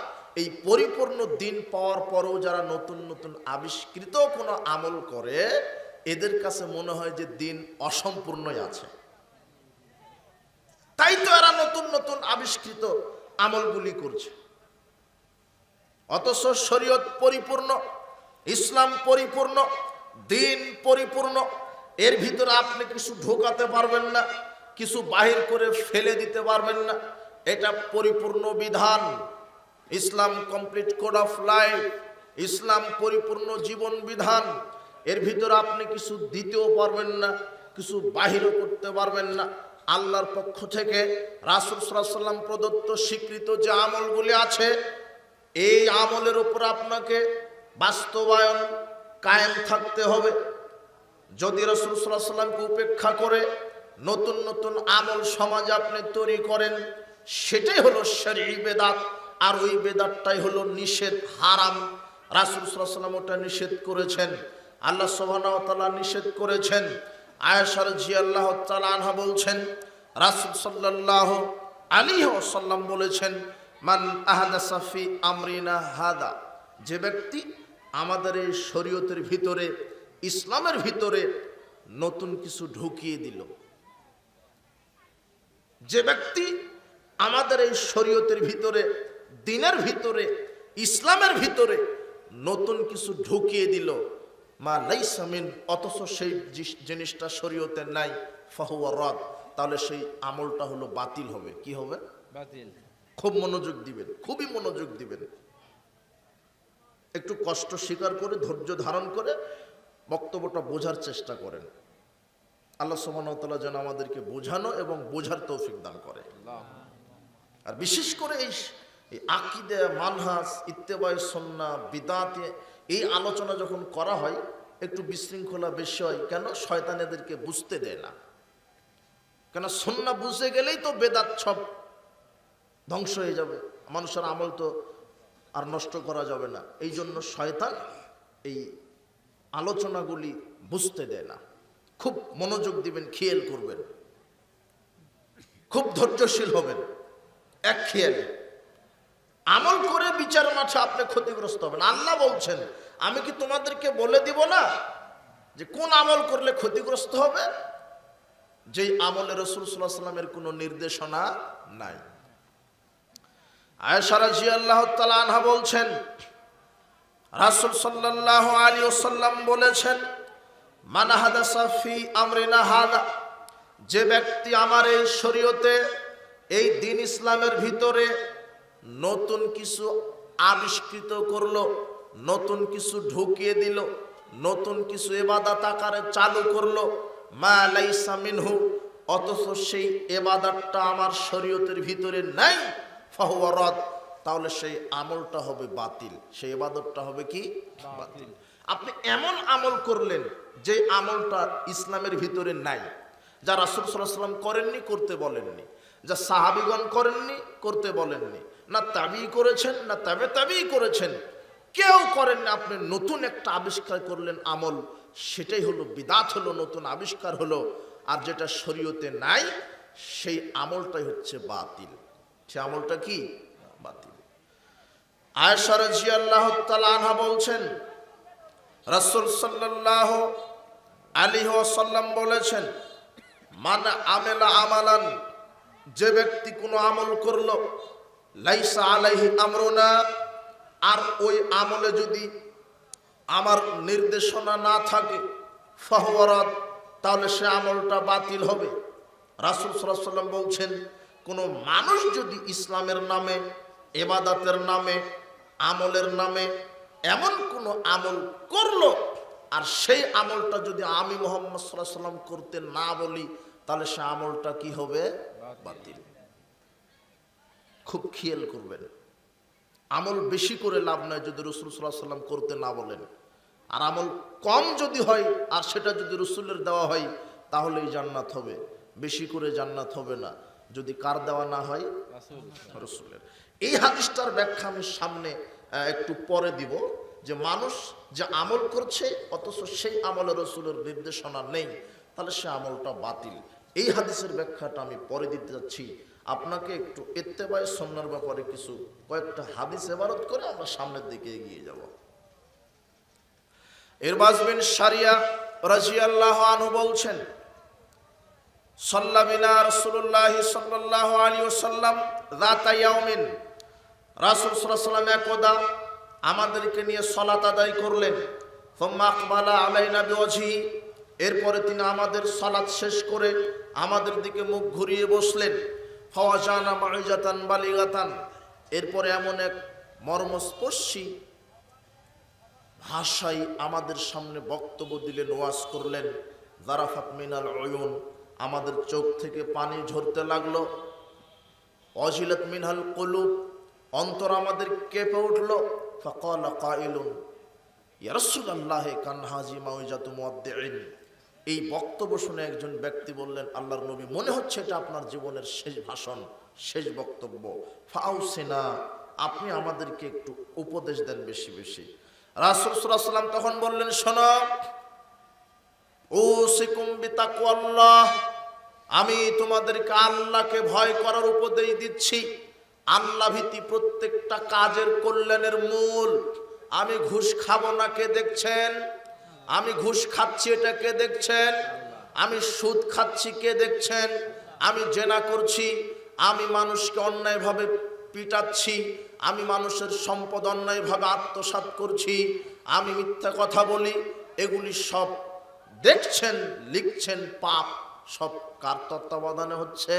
এই পরিপূর্ণ দিন পাওয়ার পরেও যারা নতুন নতুন আবিষ্কৃত কোনো আমল করে, এদের কাছে মনে হয় যে দিন অসম্পূর্ণই আছে। তাই তো এরা নতুন নতুন আবিষ্কৃত আমলগুলি করছে। অথচ শরীয়ত পরিপূর্ণ, ইসলাম পরিপূর্ণ, দিন পরিপূর্ণ। এর ভিতরে আপনি কিছু ঢোকাতে পারবেন না, কিছু বাহির করে ফেলে দিতে পারবেন না। এটা পরিপূর্ণ বিধান। ইসলাম কমপ্লিট কোড অফ লাইফ, ইসলাম পরিপূর্ণ জীবন বিধান। এর ভিতরে আপনি কিছু দিতেও পারবেন না, কিছু বাহিরও করতে পারবেন না। আল্লাহর পক্ষ থেকে রাসূল সাল্লাল্লাহু আলাইহি ওয়াসাল্লাম প্রদত্ত স্বীকৃত যে আমলগুলি আছে, এই আমলের উপর আপনাকে বাস্তবায়ন কায়েম থাকতে হবে। যদি রাসূল সাল্লাল্লাহু আলাইহি ওয়াসাল্লামকে উপেক্ষা করে নতুন নতুন আমল সমাজে আপনি তৈরি করেন, সেটাই হলো শরঈ বেদাত। আর ওই বেদাতটাই হলো নিষেধ, হারাম। রাসূল সাল্লাল্লাহু আলাইহি ওয়াসাল্লাম ওটা নিষেধ করেছেন, আল্লাহ সুবহানাহু ওয়া তাআলা নিষেধ করেছেন। আয়েশা রাদিয়াল্লাহু তাআলা আনহা বলছেন, রাসূল সাল্লাল্লাহু আলাইহি ওয়াসাল্লাম বলেছেন, মান আহাদাসা ফি আমরিনা হাদা, যে ব্যক্তি আমাদের এই শরীয়তের ভিতরে, ইসলামের ভিতরে নতুন কিছু ঢুকিয়ে দিল, যে ব্যক্তি আমাদের এই শরীয়তের ভিতরে, দ্বীনের ভিতরে, ইসলামের ভিতরে নতুন কিছু ঢুকিয়ে দিল, মা লাইসা মিন, অথচ সেই জিনিসটা শরীয়তে নাই, ফাহুয়া রাদ, তাহলে সেই আমলটা হলো বাতিল হবে। কি হবে? বাতিল। খুব মনোযোগ দিবেন, খুবই মনোযোগ দিবেন। একটু কষ্ট স্বীকার করে, ধৈর্য ধারণ করে বক্তব্যটা বোঝার চেষ্টা করেন। আল্লাহ সুবহানাহু ওয়া তাআলা যেন আমাদেরকে বোঝানো এবং বোঝার তৌফিক দান করে। আর বিশেষ করে এই আকীদা, মানহাজ, ইত্তেবায়ে সুন্নাহ, বিদআতে এই আলোচনা যখন করা হয় একটু বিশৃঙ্খলা বেশি হয়। কেন? শয়তান এদেরকে বুঝতে দেয় না। কেন? সুন্নাহ বুঝে গেলেই তো বেদাত সব ধ্বংস হয়ে যাবে, মানুষের আমল তো আর নষ্ট করা যাবে না। এই জন্য শয়তান এই আলোচনাগুলি বুঝতে দেয় না। খুব মনোযোগ দিবেন, খেয়াল করবেন, খুব ধৈর্যশীল হবেন, এক খেয়ালে আমল করে বিচার মাঠে আপনি ক্ষতিগ্রস্ত হবেন। আল্লাহ বলছেন, আমি কি তোমাদেরকে বলে দিব না যে কোন আমল করলে ক্ষতিগ্রস্ত হবে? যেই আমলে রাসূল সাল্লাল্লাহু আলাইহি ওয়াসাল্লামের কোনো নির্দেশনা নাই। আয়েশা রাদিয়াল্লাহু তাআলা আনহা বলছেন, রাসূল সাল্লাল্লাহু আলাইহি ওয়াসাল্লাম বলেছেন, মান হাদাসা ফি আমরিনা হাদা, যে ব্যক্তি আমার এই শরীয়তে, এই দ্বীন ইসলামের ভিতরে নতুন কিছু আবিষ্কৃত করলো, নতুন কিছু ঢুকিয়ে দিল, নতুন কিছু ইবাদত আকারে চালু করলো, মা লাইসা মিনহু, অথচ সেই ইবাদতটা আমার শরীয়তের ভিতরে নাই, ফাহুয়া রাদ, তাহলে সেই আমলটা হবে বাতিল, সেই ইবাদতটা হবে কি? বাতিল। আপনি এমন আমল করলেন যে আমলটা ইসলামের ভিতরে নাই, যা রাসূল সাল্লাল্লাহু আলাইহি ওয়াসাল্লাম করেননি, করতে বলেননি, যা সাহাবীগণ করেননি, করতে বলেননি, না তাবি করেছেন না তাবি করেছেন, কেউ করেননি। আপনি নতুন একটা আবিষ্কার করলেন আমল, সেটাই হলো বিদআত, হলো নতুন আবিষ্কার হলো। আর যেটা শরীয়তে নাই সেই আমলটাই হচ্ছে বাতিল। সে আমলটা কি? বাতিল। আয়েশা রাদিয়াল্লাহু তাআলা আনহা বলছেন, রাসূল সাল্লাল্লাহু আলাইহি ওয়াসাল্লাম বলেছেন, মান আমেলা আমালান, যে ব্যক্তি কোনো আমল করলো, লাইসা আলাইহি আমরুনা, আর ওই আমলে যদি আমার নির্দেশনা না থাকে, ফাহুয়া রাদ, তাহলে সে আমলটা বাতিল হবে। রাসূল সাল্লাল্লাহু আলাইহি ওয়াসাল্লাম বলছেন, কোনো মানুষ যদি ইসলামের নামে, ইবাদতের নামে, আমলের নামে এমন কোনো আমল করলো, আর সেই আমলটা যদি আমি মুহাম্মদ সাল্লাল্লাহু আলাইহি ওয়াসাল্লাম করতে না বলি, তাহলে সে আমলটা কি হবে? বাতিল। খুব খেয়াল করবেন, আমল বেশি করে লাভ নাই যদি রাসূল সাল্লাল্লাহু আলাইহি ওয়াসাল্লাম করতে না বলেন। আর আমল কম যদি হয় আর সেটা যদি রাসূলের দেওয়া হয়, তাহলেই জান্নাত হবে, বেশি করে জান্নাত হবে না। যদি কার দেওয়া না হয়? রাসূলের। এই হাদিসটার ব্যাখ্যা আমি সামনে একটু পরে দিব, যে মানুষ যে আমল করছে অথচ সেই আমলে রাসূলের নির্দেশনা নেই, তাহলে সে আমলটা বাতিল। এই হাদিসের ব্যাখ্যাটা আমি পরে দিতে যাচ্ছি। আপনাকে একটু ইত্তেবায়ে সুন্নাহর ব্যাপারে কিছু কয়েকটা হাদিস ইবারত করে আমরা সামনের দিকে এগিয়ে যাব। ইরবাজ বিন সারিয়া রাদিয়াল্লাহু আনহু বলছেন, সাল্লা বিনা রাসূলুল্লাহ সাল্লাল্লাহু আলাইহি ওয়াসাল্লাম যাতা ইয়াউমিন, রাসূল সাল্লাল্লাহু আলাইহি ওয়াসাল্লাম একদা আমাদেরকে নিয়ে সালাত আদায় করলেন। সুম্মা আকবালা আলাইনা বিওয়াজহি, এরপরে তিনি আমাদের সালাত শেষ করে আমাদের দিকে মুখ ঘুরিয়ে বসলেন। ফাওয়াজানা মাউইজাতান বালিগাতান, এরপরে এমন এক মর্মস্পর্শী ভাষায় আমাদের সামনে বক্তব্য দিলেন, ওয়াজ করলেন। যারাফাত মিনাল উয়ুন, আমাদের চোখ থেকে পানি ঝরতে লাগলো। ওয়াজিলাত মিনহাল কুলুব, অন্তর আমাদের কেঁপে উঠল। ফাকালা কাইলুন ইয়া রাসূলুল্লাহ কান হাজি মাউইজাতু মুওয়াদ্দিইন, এই বক্তব্য শুনে একজন ব্যক্তি বললেন, আল্লাহর নবী, মনে হচ্ছে এটা আপনার জীবনের শেষ ভাষণ, শেষ বক্তব্য। ফাউসিনা, আপনি আমাদেরকে একটু উপদেশ দেন বেশি বেশি। রাসূল সাল্লাল্লাহু আলাইহি ওয়াসাল্লাম তখন বললেন, শোনো, উসিকুম বিতাকওয়াল্লাহ, আমি তোমাদেরকে আল্লাহকে ভয় করার উপদেশ দিচ্ছি। আল্লাহ ভীতি প্রত্যেকটা কাজের কল্যাণের মূল। আমি ঘুষ খাবো না, কে দেখছেন? আমি ঘুষ খাচ্ছি, এটা কে দেখছেন? আমি সুদ খাচ্ছি, কে দেখছেন? আমি জেনা করছি, আমি মানুষকে অন্যায়ভাবে পিটাচ্ছি, আমি মানুষের সম্পদ অন্যায়ভাবে আত্মসাৎ করছি, আমি মিথ্যা কথা বলি, এগুলি সব দেখছেন, লিখছেন, পাপ সব কার তত্ত্বাবধানে হচ্ছে?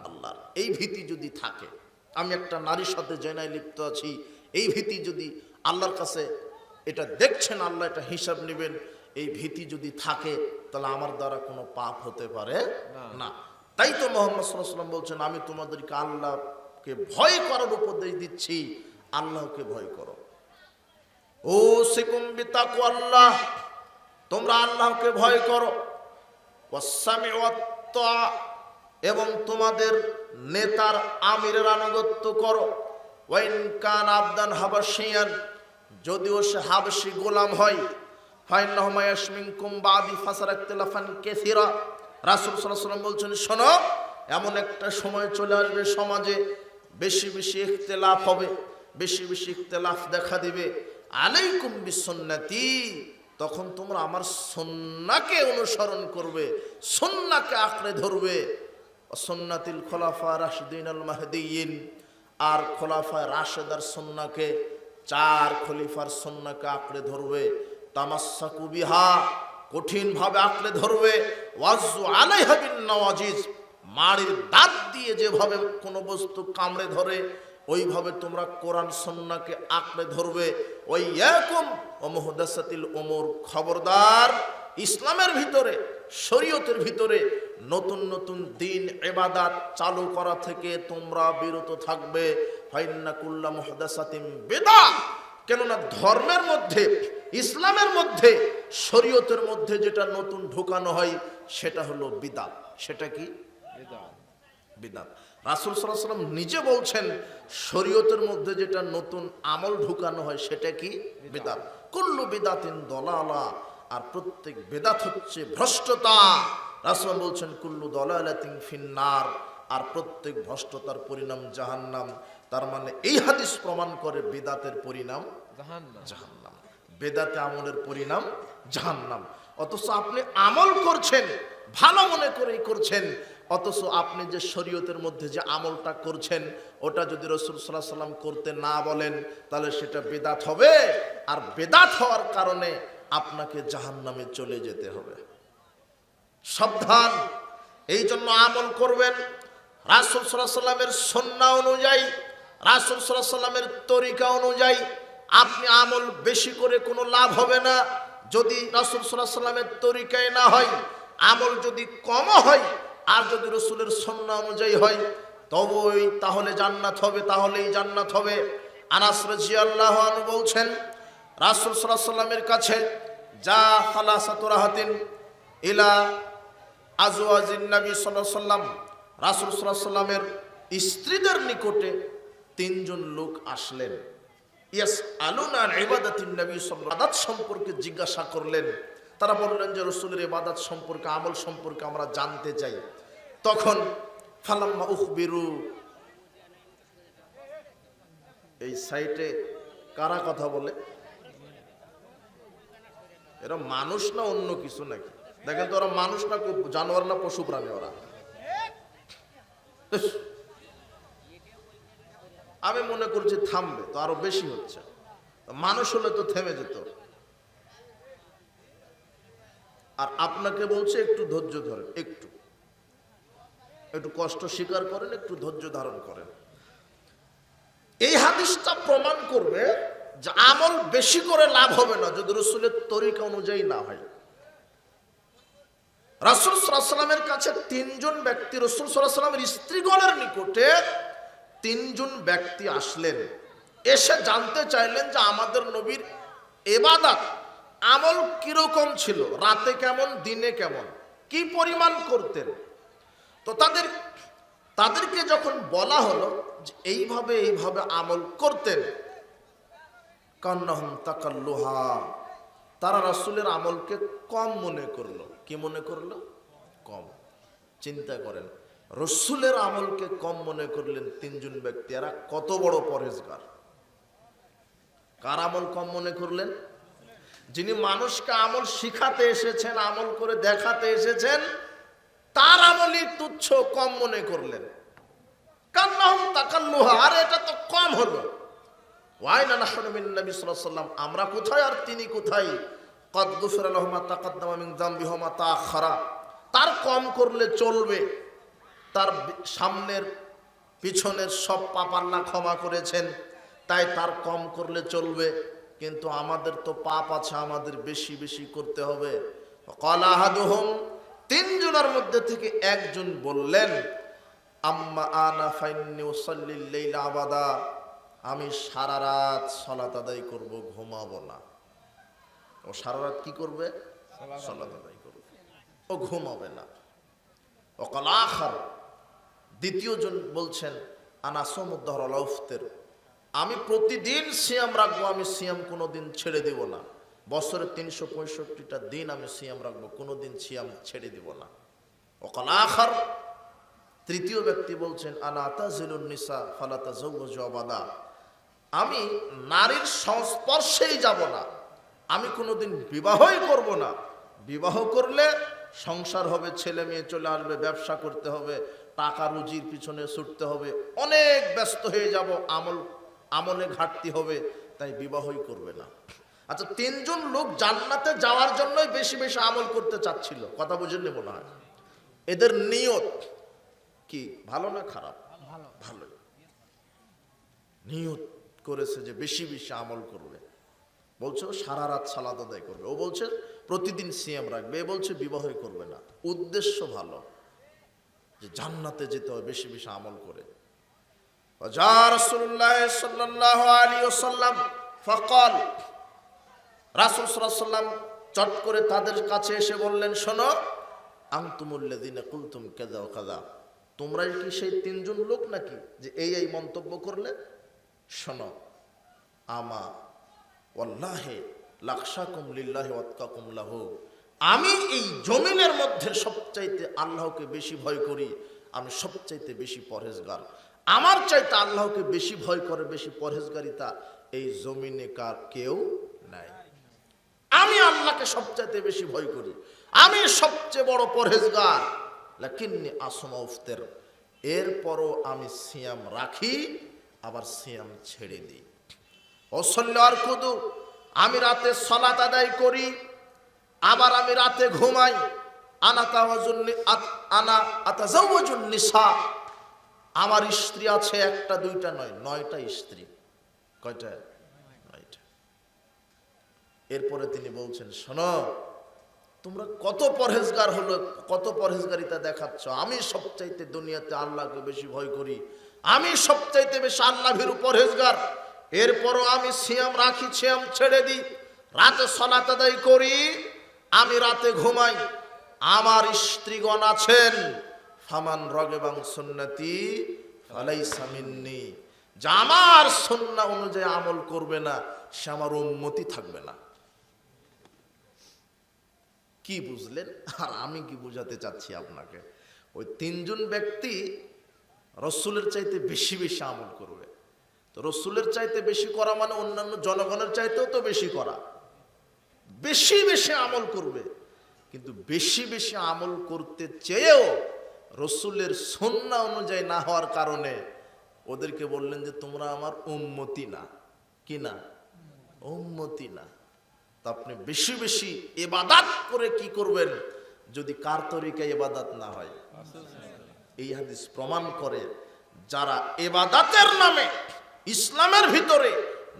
আল্লাহর। এই ভীতি যদি থাকে, আমি একটা নারীর সাথে জেনায় লিপ্ত আছি, এই ভীতি যদি আল্লাহর কাছে, এটা দেখছেন আল্লাহ, এটা হিসাব নেবেন, এই ভীতি যদি থাকে, তাহলে আমার দ্বারা কোনো পাপ হতে পারে না। তাই তো মুহাম্মদ সাল্লাল্লাহু আলাইহি ওয়াসাল্লাম বলছেন, আমি তোমাদেরকে আল্লাহকে ভয় করার উপদেশ দিচ্ছি, আল্লাহকে ভয় করো। ও সিকুম বিতাকওয়াল্লাহ, তোমরা আল্লাহকে ভয় করো। ওয়াসসামি ওয়াত্তা, এবং তোমাদের নেতার আমিরের আনুগত্য করো। ওয়াইন কান আবদান হাবাশিয়ান, যদিও সে হাবশি গোলাম হয়। ফাইন্নাহু মায়াশমিনকুম বাদি ফাসারা ইখতিলাফান কাসীরা, রাসূল সাল্লাল্লাহু আলাইহি ওয়াসাল্লাম বলছেন, শোনো, এমন একটা সময় চলে আসবে সমাজে বেশি বেশি ইখতিলাফ হবে, বেশি বেশি ইখতিলাফ দেখা দিবে। আলাইকুম বিসুন্নতি, তখন তোমরা আমার সুন্নাহকে অনুসরণ করবে, সুন্নাহকে আঁকড়ে ধরবে। সুন্নাতিল খোলাফা রাশিদিন আল মাহদিয়িন, আর খোলাফায়ে রাশেদার সুন্নাহকে, চার খলিফার সুন্নাহকে আঁকড়ে ধরবে। তামাসসাকু বিহা, কঠিনভাবে আঁকড়ে ধরবে। ওয়াজু আলাইহা বিন নওয়াজিজ, মাড়ির দাঁত দিয়ে যেভাবে কোনো বস্তু কামড়ে ধরে, ওইভাবে তোমরা কোরআন সুন্নাহকে আঁকড়ে ধরবে। ওয়াইয়াকুম ওয়া মুহদাসাতিল উমুর, খবরদার, ইসলামের ভিতরে, শরীয়তের ভিতরে নতুন নতুন দিন ইবাদত চালু করা থেকে তোমরা বিরত থাকবে। ফাইন্না কুল্লা মুহদাসাতিন বিদআহ, কেননা ধর্মের মধ্যে, ইসলামের মধ্যে, শরীয়তের মধ্যে যেটা নতুন ঢোকানো হয় সেটা হলো বিদআত। সেটা কি? বিদআত। বিদাত। রাসূল সাল্লাল্লাহু আলাইহি ওয়াসাল্লাম নিজে বলছেন শরীয়তের মধ্যে যেটা নতুন আমল ঢুকানো হয় সেটা কি? বিদাত। কুল্লু বিদাতিন দলালা, আর প্রত্যেক বিদাত হচ্ছে ভ্রষ্টতা। রাসূল বলছেন কুল্লু দলালাতিন ফিন্নার, আর প্রত্যেক ভ্রষ্টতার পরিণাম জাহান্নাম। তার মানে এই হাদিস প্রমাণ করে বিদাতের পরিণাম জাহান্নাম। জাহান্নাম, বেদাতে আমলের পরিণাম জাহান্নাম। অথচ আপনি আমল করছেন, ভালো মনে করেই করছেন, অথচ আপনি যে শরীয়তের মধ্যে যে আমলটা করছেন ওটা যদি রাসূল সাল্লাল্লাহু আলাইহি ওয়াসাল্লাম করতে না বলেন তাহলে সেটা বেদাত হবে, আর বেদাত হওয়ার কারণে আপনাকে জাহান্নামে চলে যেতে হবে। সাবধান। এই জন্য আমল করবেন রাসূল সাল্লাল্লাহু আলাইহি ওয়াসাল্লামের সুন্নাহ অনুযায়ী, রাসূল সাল্লাল্লাহু আলাইহি ওয়াসাল্লামের তরিকা অনুযায়ী। আপনি আমল বেশি করে কোনো লাভ হবে না যদি রাসূল সাল্লাল্লাহু আলাইহি ওয়াসাল্লামের তরিকায় না হয়। আমল যদি কম হয় আর যদি রাসূলের সুন্নাহ অনুযায়ী হয় তবেই তাহলে জান্নাত হবে, তাহলেই জান্নাত হবে। আনাস রাদিয়াল্লাহু আনহু বলছেন রাসূল সাল্লাল্লাহু আলাইহি ওয়াসাল্লামের কাছে যা সালাসাতু রাহাতিন ইলা আজওয়াজিন নবী সাল্লাল্লাহু আলাইহি ওয়াসাল্লাম, রাসূল সাল্লাল্লাহু আলাইহি ওয়াসাল্লামের স্ত্রীদের নিকটে তিনজন লোক আসলেন। ইয়াসআলুনা আন ইবাদাতিন নবী সাল্লাল্লাহু আলাইহি ওয়াসাল্লাম, ইবাদত সম্পর্কে জিজ্ঞাসা করলেন। তারা বললেন যে রাসূলের ইবাদত সম্পর্কে, আমল সম্পর্কে আমরা জানতে চাই। তখন ফালাম্মা উখবিরু, এই সাইটে কারা কথা বলে? এরা মানুষ না অন্য কিছু নাকি? দেখেন তো ওরা মানুষ না জানোয়ার না পশু প্রাণী ওরা? আমি মনে করছি থামবে, তো আরো বেশি হচ্ছে। মানুষ হলে তো থেমে যেত। আর আপনাকে বলছে একটু ধৈর্য ধরেন, একটু একটু কষ্ট স্বীকার করেন, একটু ধৈর্য ধারণ করেন। এই হাদিসটা প্রমাণ করবে যে আমল বেশি করে লাভ হবে না যদি রাসূলের তরিকা অনুযায়ী না হয়। রাসূল সাল্লাল্লাহু আলাইহি ওয়াসাল্লামের কাছে তিনজন ব্যক্তি, রাসূল সাল্লাল্লাহু আলাইহি ওয়াসাল্লামের স্ত্রীগণের নিকটে তিনজন ব্যক্তি আসলেন। এসে জানতে চাইলেন যে আমাদের নবীর ইবাদত আমল কিরকম ছিল, রাতে কেমন, দিনে কেমন, কি পরিমাণ করতেন। তো তাদেরকে যখন বলা হলো যে এইভাবে এইভাবে আমল করতেন, কান্নাহুম তাকাল্লুহা, তারা রাসূলের আমলকে কম মনে করলো। কি মনে করলো? কম। চিন্তা করেন, রাসূলের আমলকে কম মনে করলেন তিনজন ব্যক্তি। এরা কত বড় পরহেজগার! কার আমল কম মনে করলেন? যিনি মানুষকে আমল শিখাতে এসেছেন, আমল করে দেখাতে এসেছেন, তার আমলই তুচ্ছ, কম মনে করলেন। কান্নাহুম তাকাল্লুহা, আর এটা তো কম হলো। ওয়াইনা নাহনু মিন নবী সাল্লাল্লাহু আলাইহি ওয়াসাল্লাম, আমরা কোথায় আর তিনি কোথায়? ক্বাদ গুফিরা লাহু মা তাকাদ্দামা মিন যামবিহি ওয়া মা তাআখারা, তার কম করলে চলবে, তার সামনের পিছনের সব পাপ আল্লাহ ক্ষমা করেছেন, তাই তার কম করলে চলবে। কিন্তু আমাদের তো পাপ আছে, আমাদের বেশি বেশি করতে হবে। ক্বালা আহাদুহুম, তিনজনের মধ্যে থেকে একজন বললেন, আম্মা আনা ফাইন্নী উসাল্লিল লাইলা আবাদা, আমি সারা রাত সালাত আদায় করব, ঘুমাবো না। ও সারা রাত কি করবে? সালাত আদায় করবে, ও ঘুমাবে না। ওয়াকাল আখার, দ্বিতীয় জন বলছেন, আনা সামুদ্দার আলা উফতির, আমি প্রতিদিন সিয়াম রাখবো, আমি সিয়াম কোনোদিন ছেড়ে দেব না। বছরে 365টা দিন আমি সিয়াম রাখবো, কোনোদিন সিয়াম ছেড়ে দেব না। ওয়াকাল আখার, তৃতীয় ব্যক্তি বলছেন, আনা আতাজিলুন নিসা ফালা তাযাওয়াজু আবাদা, আমি নারীর সংস্পর্শেই যাব না, আমি কোনোদিন বিবাহই করব না। বিবাহ করলে সংসার হবে, ছেলে মেয়ে চলে আসবে, ব্যবসা করতে হবে, টাকা রুজির পিছনে ছুটতে হবে, অনেক ব্যস্ত হয়ে যাব, আমলে ঘাটতি হবে, তাই বিবাহই করবে না। আচ্ছা, তিনজন লোক জান্নাতে যাওয়ার জন্যই বেশি বেশি আমল করতে চাচ্ছিল, কথা বুঝেননি মনে হয়? এদের নিয়ত কি ভালো না খারাপ? ভালো। নিয়ত করেছে যে বেশি বেশি আমল করবে। বলছে সারা রাত সালাত আদায় করবে, ও বলছে প্রতিদিন সিয়াম রাখবে, এ বলছে বিবাহই করবে না। উদ্দেশ্য ভালো, যে জান্নাতে যেতে হয় বেশি বেশি আমল করে। যা রাসূলুল্লাহ সাল্লাল্লাহু আলাইহি ওয়াসাল্লাম ফাকাল, রাসূল সাল্লাল্লাহু আলাইহি ওয়াসাল্লাম চট করে তাদের কাছে এসে বললেন, শোনো, আনতুমুল্লাযিনা কুলতুম কাযা ওয়া কাযা, তোমরাই কি সেই তিনজন লোক নাকি যে এই মন্তব্য করলে? শোনো, আমা ওয়াল্লাহি লাখশাকুম লিল্লাহি ওয়াতকাকুম লাহু, আমি এই জমিনের মধ্যে সবচাইতে আল্লাহকে বেশি ভয় করি, আমি সবচাইতে বেশি পরহেজগার। আমার চাইতে আল্লাহকে বেশি ভয় করে, বেশি পরহেজগারিতা এই জমিনে কার কেউ নাই। আমি আল্লাহকে সবচাইতে বেশি ভয় করি, আমি সবচেয়ে বড় পরহেজগার। লাকিন্নি আসমা উফতির, এরপরও আমি সিয়াম রাখি, আবার সিয়াম ছেড়ে দিই। ওয়াসাল্লি আরকুদু, আমি রাতে সালাত আদায় করি, আবার আমি রাতে ঘুমাই। আনা আতাজাওয়াজুন নিসা, আমার স্ত্রী আছে একটা দুইটা নয়, 9টা স্ত্রী। কয়টা? 9টা। এরপরে তিনি বলছেন, শোনো, তোমরা কত পরহেজগার হলো, কত পরহেজগারিতা দেখাচ্ছ। আমি সবচাইতে দুনিয়াতে আল্লাহকে বেশি ভয় করি, আমি সবচাইতে বেশি আল্লাহ ভীরু পরহেজগার, এরপরও আমি সিয়াম রাখি, সিয়াম ছেড়ে দিই, রাতে সালাত আদায় করি, আমি রাতে ঘুমাই। আমার স্ত্রীগণ আছেন, ফামান রাগিবান সুন্নতি ফালাইসা মিন্নি, যে আমার সুন্নাহ অনুযায়ী আমল করবে না, সে আমার উম্মতি থাকবে না। কি বুঝলেন আর আমি কি বুঝাতে চাচ্ছি আপনাকে? ওই তিনজন ব্যক্তি রসুলের চাইতে বেশি বেশি আমল করবে। তো রসুলের চাইতে বেশি করা মানে অন্যান্য জনগণের চাইতেও তো বেশি করা, বেশি বেশি আমল করবে। কিন্তু বেশি বেশি আমল করতে চেয়েও রসুলের সুন্নাহ অনুযায়ী না হওয়ার কারণে ওদেরকে বললেন যে তোমরা আমার উম্মতি না। কি না? উম্মতি না। তো আপনি বেশি বেশি ইবাদত করে কি করবেন যদি কার তরিকায় ইবাদত না হয়? এই হাদিস প্রমাণ করে যারা ইবাদতের নামে ইসলামের ভিতরে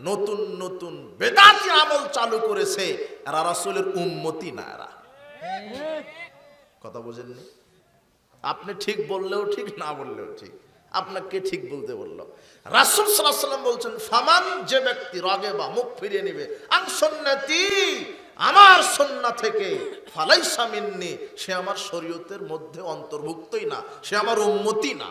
নতুন নতুন বেদাতি আমল চালু করেছে, এরা রাসূলের উম্মতি না। এরা কথা বুঝেননি? আপনি ঠিক বললেও ঠিক, না বললেও ঠিক, আপনাকে ঠিক বলতে বলল। রাসূল সাল্লাল্লাহু আলাইহি ওয়াসাল্লাম বলছেন, ফামান, যে ব্যক্তি রাগেবা, মুখ ফিরিয়ে নেবে, আন সুন্নতি, আমার সুন্নাহ থেকে, ফালাইসা মিন্নি, সে আমার শরীয়তের মধ্যে অন্তর্ভুক্তই না, সে আমার উম্মতি না।